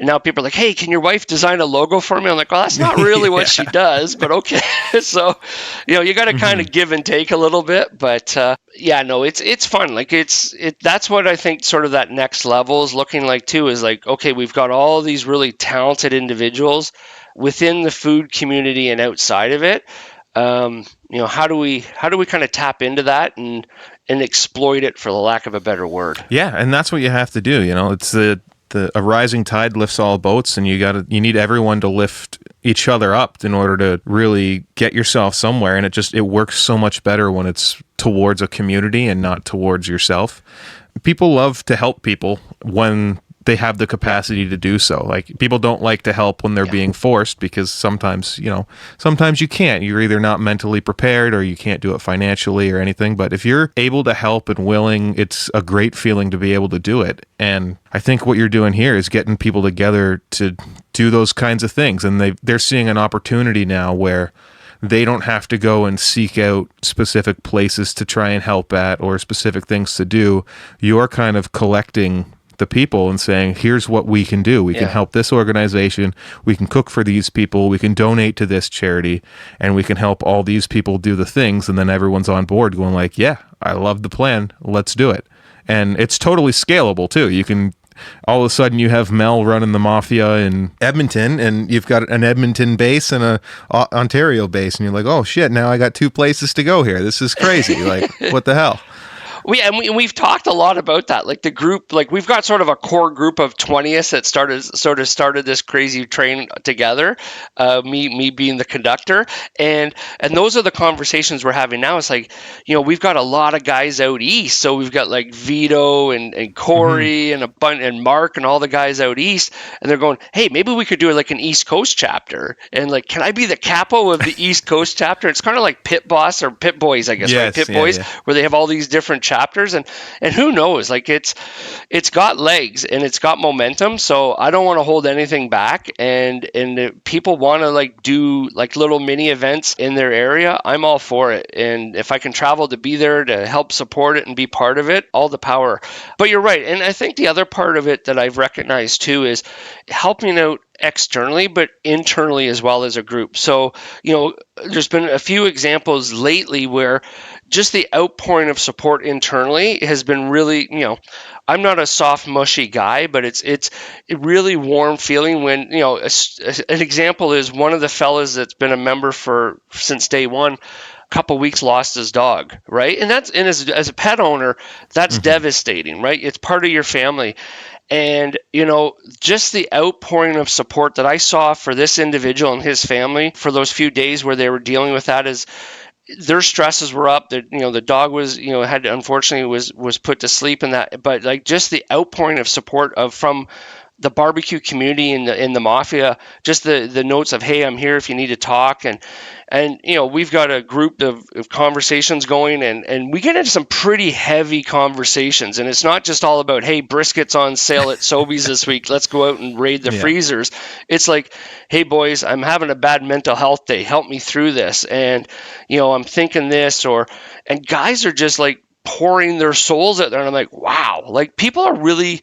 And now people are like, hey, can your wife design a logo for me? I'm like, well, that's not really what she does, but okay. So, you got to kind of give and take a little bit. But it's fun. Like, that's what I think sort of that next level is looking like too, is like, okay, we've got all these really talented individuals within the food community and outside of it. How do we kind of tap into that and exploit it, for the lack of a better word? Yeah, and that's what you have to do. It's a rising tide lifts all boats, and you need everyone to lift each other up in order to really get yourself somewhere. And it works so much better when it's towards a community and not towards yourself. People love to help people when they have the capacity to do so. Like, people don't like to help when they're being forced, because sometimes you can't. You're either not mentally prepared, or you can't do it financially or anything. But if you're able to help and willing, it's a great feeling to be able to do it. And I think what you're doing here is getting people together to do those kinds of things. And they're seeing an opportunity now where they don't have to go and seek out specific places to try and help at, or specific things to do. You're kind of collecting the people and saying, here's what we can do. We can help this organization. We can cook for these people. We can donate to this charity, and we can help all these people do the things. And then everyone's on board going like, yeah, I love the plan. Let's do it. And it's totally scalable too. You can, all of a sudden you have Mel running the Mafia in Edmonton, and you've got an Edmonton base and a Ontario base. And you're like, oh shit, now I got two places to go here. This is crazy. Like, what the hell? We've talked a lot about that. Like the group, like we've got sort of a core group of 20s that started this crazy train together. Me being the conductor, and those are the conversations we're having now. It's like, we've got a lot of guys out east, so we've got like Vito and Corey and and Mark and all the guys out east, and they're going, hey, maybe we could do like an East Coast chapter, and like, can I be the capo of the East Coast chapter? It's kind of like Pit Boss or Pit Boys, I guess, right? Pit Boys, where they have all these different chapters, and who knows, like it's got legs and it's got momentum. So I don't want to hold anything back, and if people want to like do like little mini events in their area, I'm all for it. And if I can travel to be there to help support it and be part of it, all the power. But you're right, and I think the other part of it that I've recognized too is helping out externally, but internally as well as a group. So, there's been a few examples lately where just the outpouring of support internally has been really, I'm not a soft, mushy guy, but it's a really warm feeling when, an example is one of the fellas that's been a member since day one, couple weeks lost his dog, right? And as a pet owner, that's devastating, right? It's part of your family. And, just the outpouring of support that I saw for this individual and his family for those few days where they were dealing with that is their stresses were up. The dog was, unfortunately was put to sleep in that, but like just the outpouring of support from the barbecue community in the Mafia, just the notes of, hey, I'm here if you need to talk. And we've got a group of conversations going, and we get into some pretty heavy conversations. And it's not just all about, hey, brisket's on sale at Sobeys this week, let's go out and raid the freezers. It's like, hey, boys, I'm having a bad mental health day. Help me through this. And, I'm thinking this, and guys are just like pouring their souls out there. And I'm like, wow, like people are really...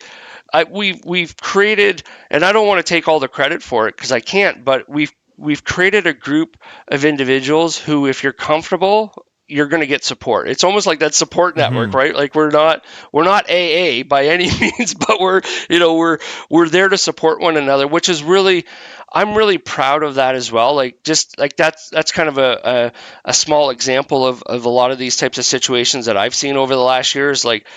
We've created, and I don't want to take all the credit for it because I can't, but we've created a group of individuals who, if you're comfortable, you're going to get support. It's almost like that support network, right? Like we're not AA by any means, but we're there to support one another, which is really, I'm really proud of that as well. Like just like that's kind of a small example of a lot of these types of situations that I've seen over the last years. Like,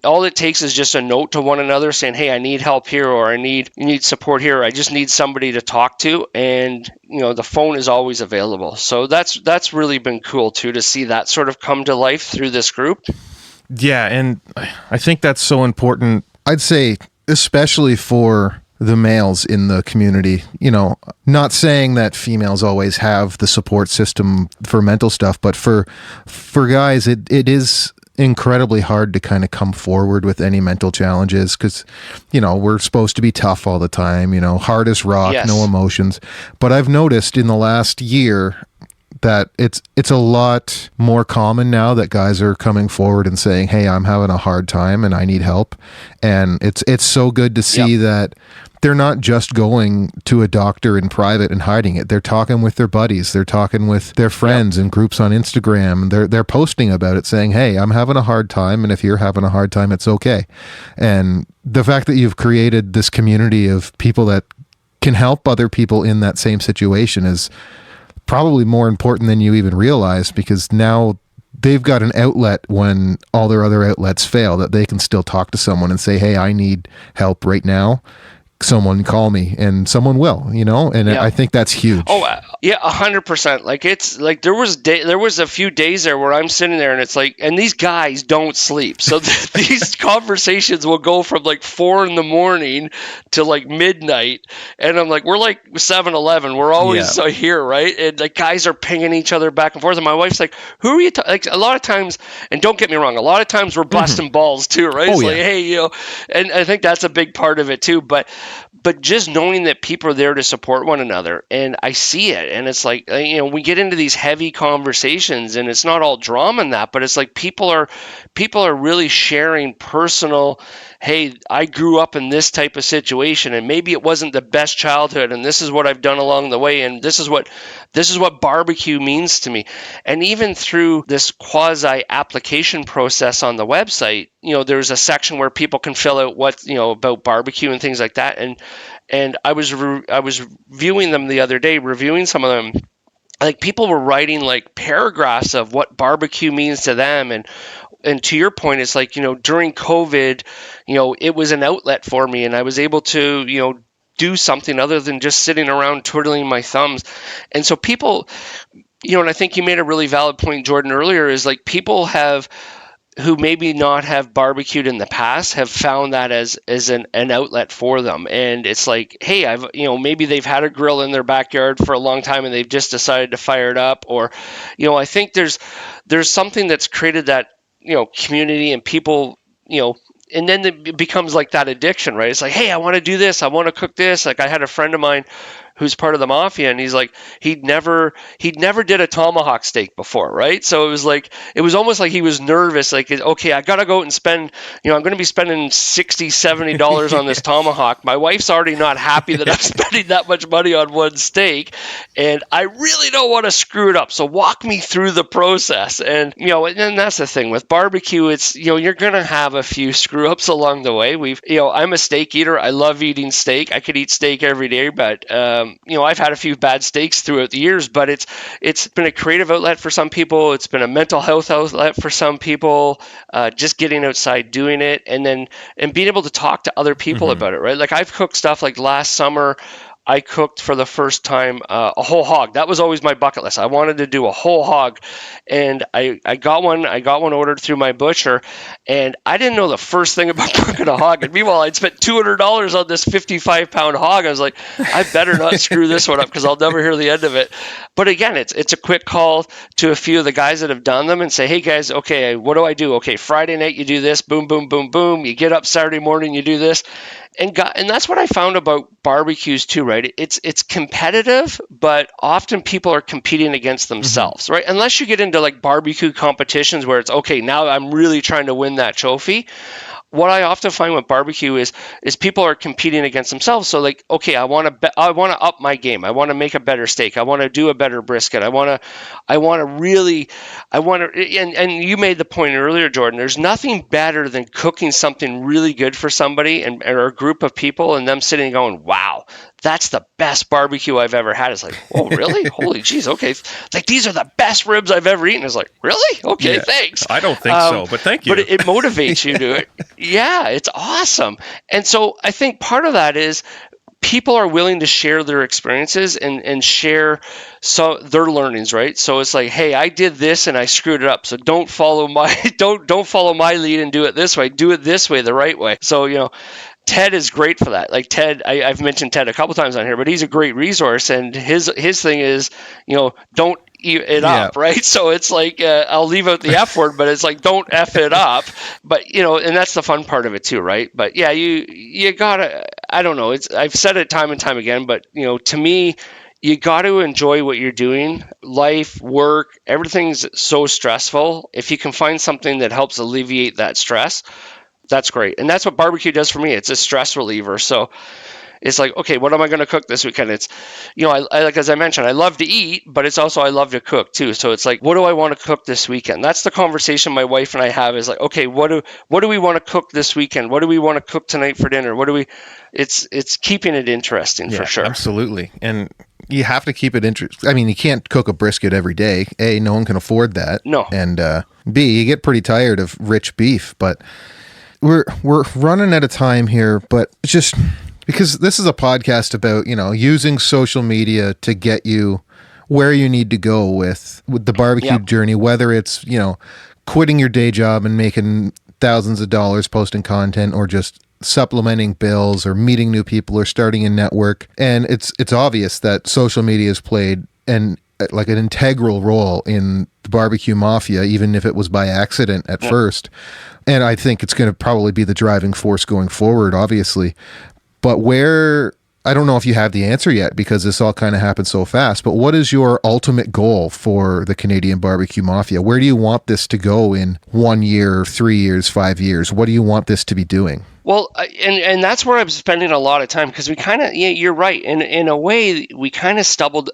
all it takes is just a note to one another saying, hey, I need help here, or you need support here, or I just need somebody to talk to. And, the phone is always available. So that's really been cool too, to see that sort of come to life through this group. Yeah. And I think that's so important. I'd say, especially for the males in the community, not saying that females always have the support system for mental stuff, but for guys, it is incredibly hard to kind of come forward with any mental challenges because, we're supposed to be tough all the time, hard as rock, no emotions. But I've noticed in the last year that it's a lot more common now that guys are coming forward and saying, hey, I'm having a hard time and I need help. And it's so good to see that they're not just going to a doctor in private and hiding it. They're talking with their buddies. They're talking with their friends and groups on Instagram. They're posting about it saying, hey, I'm having a hard time. And if you're having a hard time, it's okay. And the fact that you've created this community of people that can help other people in that same situation is probably more important than you even realize, because now they've got an outlet when all their other outlets fail, that they can still talk to someone and say, hey, I need help right now. Someone call me, and someone will, and I think that's huge. Oh yeah, 100%. Like it's like there was a few days there where I'm sitting there and it's like, and these guys don't sleep, so these conversations will go from like 4 a.m. to like midnight, and I'm like, we're like 7-Eleven, we're always here, right? And like guys are pinging each other back and forth, and my wife's like, who are you like a lot of times, and don't get me wrong, a lot of times we're busting balls too, right? It's like, hey, and I think that's a big part of it too, but just knowing that people are there to support one another, and I see it, and it's like, we get into these heavy conversations, and it's not all drama in that, but it's like people are really sharing personal, hey, I grew up in this type of situation, and maybe it wasn't the best childhood, and this is what I've done along the way, and this is what barbecue means to me. And even through this quasi application process on the website, there's a section where people can fill out what, about barbecue and things like that. And I was viewing them the other day, reviewing some of them. Like people were writing like paragraphs of what barbecue means to them, and and to your point, it's like, during COVID, it was an outlet for me, and I was able to, do something other than just sitting around twiddling my thumbs. And so people, and I think you made a really valid point, Jordan, earlier, is like people who maybe not have barbecued in the past have found that as an outlet for them. And it's like, hey, maybe they've had a grill in their backyard for a long time and they've just decided to fire it up. Or, I think there's something that's created that, community and people, and then it becomes like that addiction, right? It's like, hey, I want to do this. I want to cook this. Like I had a friend of mine who's part of the mafia, and he's like, he'd never did a tomahawk steak before, right? So it was almost like he was nervous, like, okay, I gotta go out and spend, I'm gonna be spending $60-$70 on this tomahawk. My wife's already not happy that I'm spending that much money on one steak, and I really don't want to screw it up. So walk me through the process. And and that's the thing with barbecue, it's you're gonna have a few screw ups along the way. I'm a steak eater. I love eating steak. I could eat steak every day, but I've had a few bad steaks throughout the years, but it's been a creative outlet for some people. It's been a mental health outlet for some people, just getting outside, doing it, and being able to talk to other people about it, right? Like I've cooked stuff like last summer. I cooked for the first time a whole hog. That was always my bucket list. I wanted to do a whole hog, and I got one. I got one ordered through my butcher, and I didn't know the first thing about cooking a hog. And meanwhile, I'd spent $200 on this 55-pound hog. I was like, I better not screw this one up because I'll never hear the end of it. But again, it's a quick call to a few of the guys that have done them and say, hey guys, okay, what do I do? Okay, Friday night you do this. Boom, boom, boom, boom. You get up Saturday morning, you do this. And that's what I found about barbecues too, right? It's competitive, but often people are competing against themselves, right? Unless you get into like barbecue competitions where it's, okay, now I'm really trying to win that trophy. What I often find with barbecue is people are competing against themselves. So like, okay, I want to up my game. I want to make a better steak. I want to do a better brisket. And you made the point earlier, Jordan, there's nothing better than cooking something really good for somebody or a group of people and them sitting and going, wow, that's the best barbecue I've ever had. It's like, oh, really? Holy jeez. Okay. Like, these are the best ribs I've ever eaten. It's like, really? Okay, thanks. I don't think so, but thank you. But it motivates you to it. Yeah, it's awesome. And so I think part of that is people are willing to share their experiences and share their learnings, right? So it's like, hey, I did this and I screwed it up. So don't follow my lead and do it this way. Do it this way, the right way. So, Ted is great for that. Like Ted, I've mentioned Ted a couple times on here, but he's a great resource. And his thing is, don't eat it up, right? So it's like, I'll leave out the F word, but it's like, don't F it up. But, and that's the fun part of it too, right? But yeah, you gotta, I don't know. I've said it time and time again, but, to me, you got to enjoy what you're doing. Life, work, everything's so stressful. If you can find something that helps alleviate that stress, that's great. And that's what barbecue does for me. It's a stress reliever. So it's like, okay, what am I going to cook this weekend? It's, I like, as I mentioned, I love to eat, but it's also, I love to cook too. So it's like, what do I want to cook this weekend? That's the conversation my wife and I have is like, okay, what do we want to cook this weekend? What do we want to cook tonight for dinner? It's keeping it interesting for sure. Absolutely. And you have to keep it interesting. I mean, you can't cook a brisket every day. A, no one can afford that. No. And B, you get pretty tired of rich beef, but we're running out of time here, but just because this is a podcast about, using social media to get you where you need to go with the barbecue journey, whether it's, quitting your day job and making thousands of dollars posting content or just supplementing bills or meeting new people or starting a network. And it's obvious that social media has played an integral role in the barbecue mafia, even if it was by accident at first. And I think it's going to probably be the driving force going forward, obviously. But I don't know if you have the answer yet because this all kind of happened so fast, but what is your ultimate goal for the Canadian BBQ Mafia? Where do you want this to go in 1 year, 3 years, 5 years? What do you want this to be doing? Well, and that's where I'm spending a lot of time because we kind of, you're right. In a way, we kind of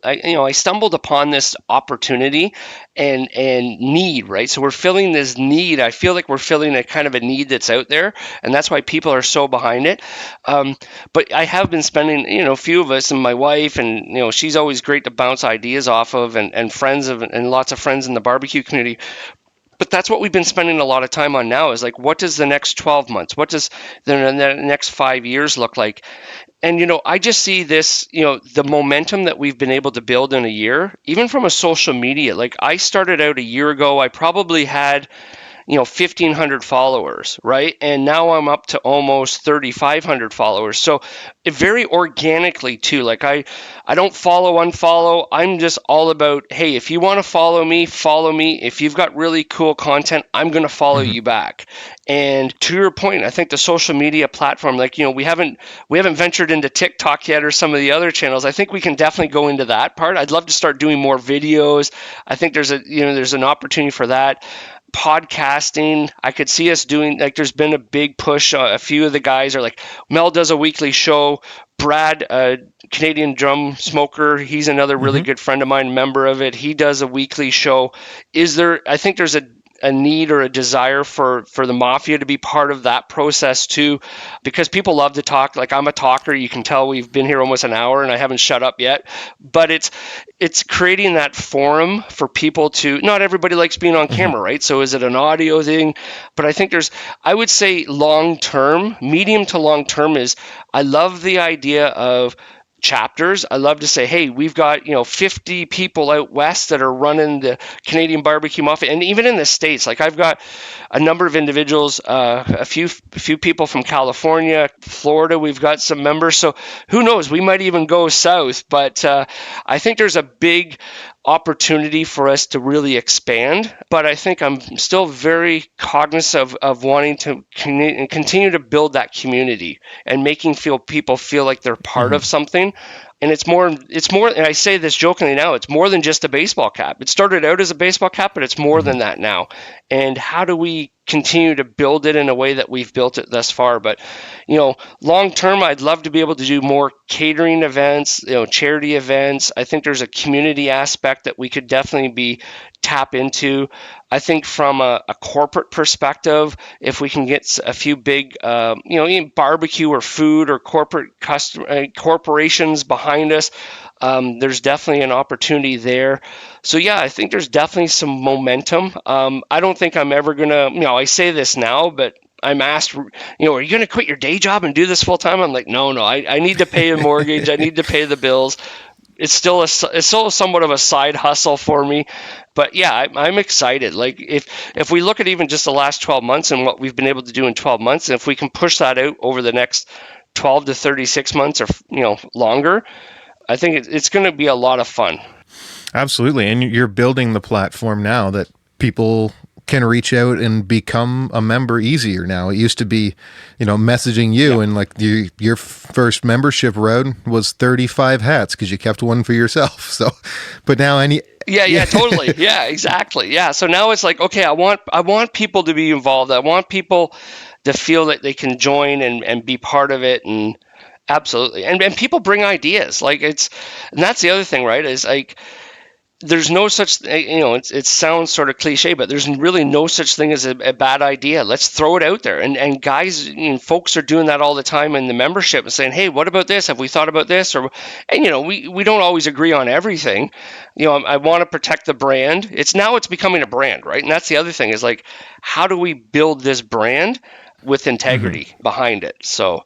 I stumbled upon this opportunity and need, right? So we're filling this need. I feel like we're filling a kind of a need that's out there, and that's why people are so behind it. But I have been spending, a few of us and my wife, and, she's always great to bounce ideas off of and friends and lots of friends in the barbecue community. But that's what we've been spending a lot of time on now is like, what does the next 12 months, what does the next 5 years look like? And, I just see this, the momentum that we've been able to build in a year, even from a social media. Like I started out a year ago, I probably had 1,500 followers, right? And now I'm up to almost 3,500 followers. So it very organically too. Like I don't unfollow. I'm just all about, hey, if you want to follow me, follow me. If you've got really cool content, I'm going to follow you back. And to your point, I think the social media platform, like, we haven't ventured into TikTok yet or some of the other channels. I think we can definitely go into that part. I'd love to start doing more videos. I think there's an opportunity for that. Podcasting, I could see us doing, like, there's been a big push. A few of the guys are like, Mel does a weekly show. Brad, Canadian drum smoker, he's another really good friend of mine, member of it. He does a weekly show. I think there's a need or a desire for the Mafia to be part of that process too, because people love to talk. Like, I'm a talker. You can tell we've been here almost an hour and I haven't shut up yet, but it's creating that forum for people to, not everybody likes being on camera, right? So is it an audio thing? But I think I would say medium to long term I love the idea of chapters. I love to say, hey, we've got 50 people out west that are running the Canadian BBQ Mafia, and even in the States, like I've got a number of individuals, a few people from California, Florida. We've got some members, so who knows? We might even go south. But I think there's a big opportunity for us to really expand, but I think I'm still very cognizant of wanting to continue to build that community and making people feel like they're part of something. And it's more, and I say this jokingly now, it's more than just a baseball cap. It started out as a baseball cap, but it's more than that now. And how do we continue to build it in a way that we've built it thus far? But, long term, I'd love to be able to do more catering events, charity events. I think there's a community aspect that we could definitely tap into. I think from a corporate perspective, if we can get a few big, even barbecue or food or corporations behind us, there's definitely an opportunity there. So yeah, I think there's definitely some momentum. I don't think I'm ever gonna, I say this now, but I'm asked, are you going to quit your day job and do this full time? I'm like, no, I need to pay a mortgage. I need to pay the bills. It's still somewhat of a side hustle for me, but yeah, I'm excited. Like if we look at even just the last 12 months and what we've been able to do in 12 months, and if we can push that out over the next 12 to 36 months or longer, I think it's going to be a lot of fun. Absolutely, and you're building the platform now that people can reach out and become a member easier now. It used to be, messaging you and like your first membership route was 35 hats because you kept one for yourself. So, but now Yeah, totally. Yeah, exactly. Yeah. So now it's like, okay, I want people to be involved. I want people to feel that they can join and be part of it. And absolutely. And people bring ideas. Like and that's the other thing, right? Is like, there's no such, it sounds sort of cliche, but there's really no such thing as a bad idea. Let's throw it out there. And guys, folks are doing that all the time in the membership and saying, hey, what about this? Have we thought about this? And we don't always agree on everything. I want to protect the brand. It's becoming a brand, right? And that's the other thing is like, how do we build this brand with integrity behind it? So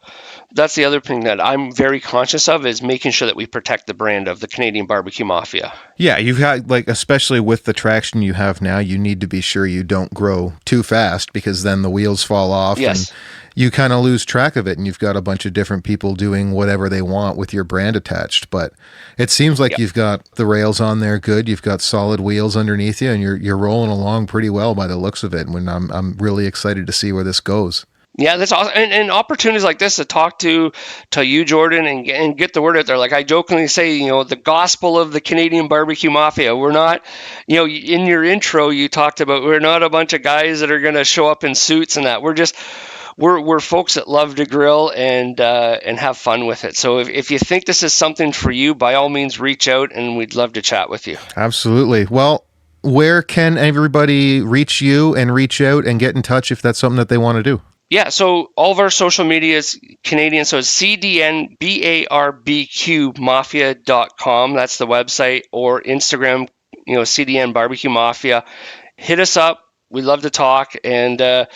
that's the other thing that I'm very conscious of is making sure that we protect the brand of the Canadian BBQ Mafia. Yeah, you've got, like, especially with the traction you have now, you need to be sure you don't grow too fast because then the wheels fall off and you kind of lose track of it, and you've got a bunch of different people doing whatever they want with your brand attached. But it seems like you've got the rails on there good, you've got solid wheels underneath you, and you're rolling along pretty well by the looks of it. When I'm really excited to see where this goes. Yeah, that's awesome. And opportunities like this to talk to you, Jordan, and get the word out there. Like I jokingly say, the gospel of the Canadian BBQ Mafia. We're not, in your intro, you talked about we're not a bunch of guys that are going to show up in suits and that. We're folks that love to grill and have fun with it. So if you think this is something for you, by all means, reach out and we'd love to chat with you. Absolutely. Well, where can everybody reach you and reach out and get in touch if that's something that they want to do? Yeah, so all of our social media is Canadian, so it's cdnbarbqmafia.com. That's the website, or Instagram, CDN Barbecue Mafia. Hit us up. We love to talk, and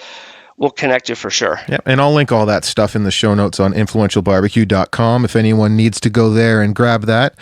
we'll connect you for sure. Yep, and I'll link all that stuff in the show notes on influentialbarbecue.com if anyone needs to go there and grab that.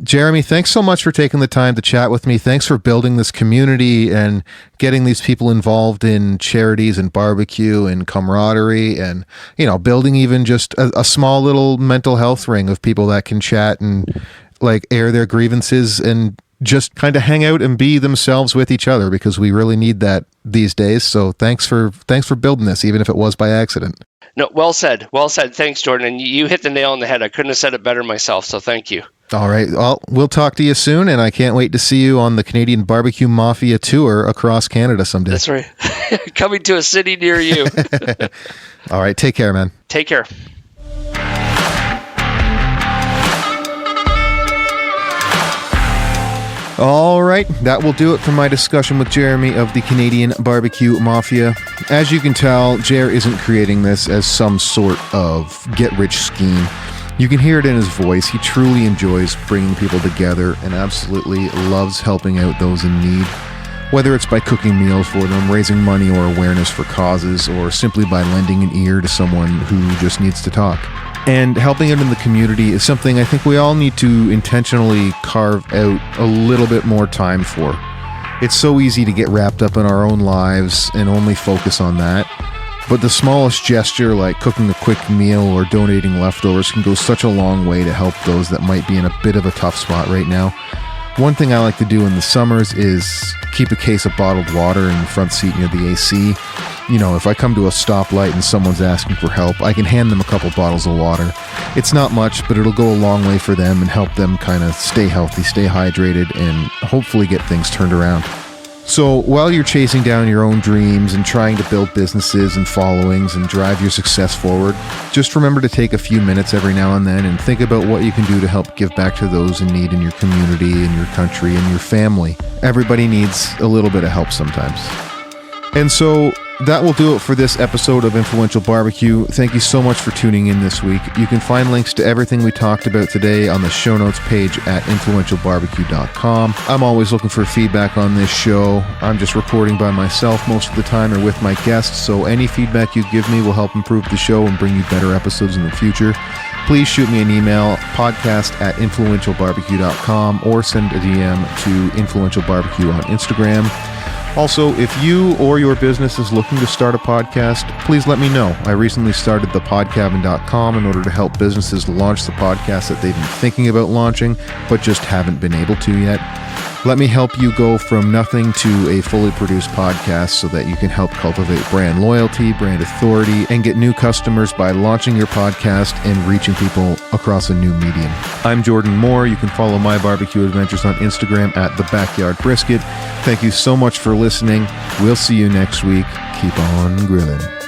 Jeremy, thanks so much for taking the time to chat with me. Thanks for building this community and getting these people involved in charities and barbecue and camaraderie, and, you know, building even just a small little mental health ring of people that can chat and like air their grievances and just kind of hang out and be themselves with each other, because we really need that these days. So thanks for building this, even if it was by accident. No, well said. Well said. Thanks, Jordan. And you hit the nail on the head. I couldn't have said it better myself. So thank you. All right. Well, we'll talk to you soon, and I can't wait to see you on the Canadian BBQ Mafia tour across Canada someday. That's right. Coming to a city near you. All right. Take care, man. Take care. All right, that will do it for my discussion with Jeremy of the Canadian BBQ Mafia. As you can tell, Jer isn't creating this as some sort of get-rich scheme. You can hear it in his voice. He truly enjoys bringing people together and absolutely loves helping out those in need. Whether it's by cooking meals for them, raising money or awareness for causes, or simply by lending an ear to someone who just needs to talk. And helping out in the community is something I think we all need to intentionally carve out a little bit more time for. It's so easy to get wrapped up in our own lives and only focus on that. But the smallest gesture, like cooking a quick meal or donating leftovers, can go such a long way to help those that might be in a bit of a tough spot right now. One thing I like to do in the summers is keep a case of bottled water in the front seat near the AC. You know, if I come to a stoplight and someone's asking for help, I can hand them a couple bottles of water. It's not much, but it'll go a long way for them and help them kind of stay healthy, stay hydrated, and hopefully get things turned around. So while you're chasing down your own dreams and trying to build businesses and followings and drive your success forward, just remember to take a few minutes every now and then and think about what you can do to help give back to those in need in your community, in your country, and your family. Everybody needs a little bit of help sometimes. And so that will do it for this episode of Influential Barbecue. Thank you so much for tuning in this week. You can find links to everything we talked about today on the show notes page at influentialbarbecue.com. I'm always looking for feedback on this show. I'm just recording by myself most of the time or with my guests, so any feedback you give me will help improve the show and bring you better episodes in the future. Please shoot me an email, podcast@influentialbarbecue.com, or send a DM to Influential Barbecue on Instagram. Also, if you or your business is looking to start a podcast, please let me know. I recently started thepodcabin.com in order to help businesses launch the podcast that they've been thinking about launching, but just haven't been able to yet. Let me help you go from nothing to a fully produced podcast so that you can help cultivate brand loyalty, brand authority, and get new customers by launching your podcast and reaching people across a new medium. I'm Jordan Moore. You can follow my barbecue adventures on Instagram at The Backyard Brisket. Thank you so much for listening. We'll see you next week. Keep on grilling.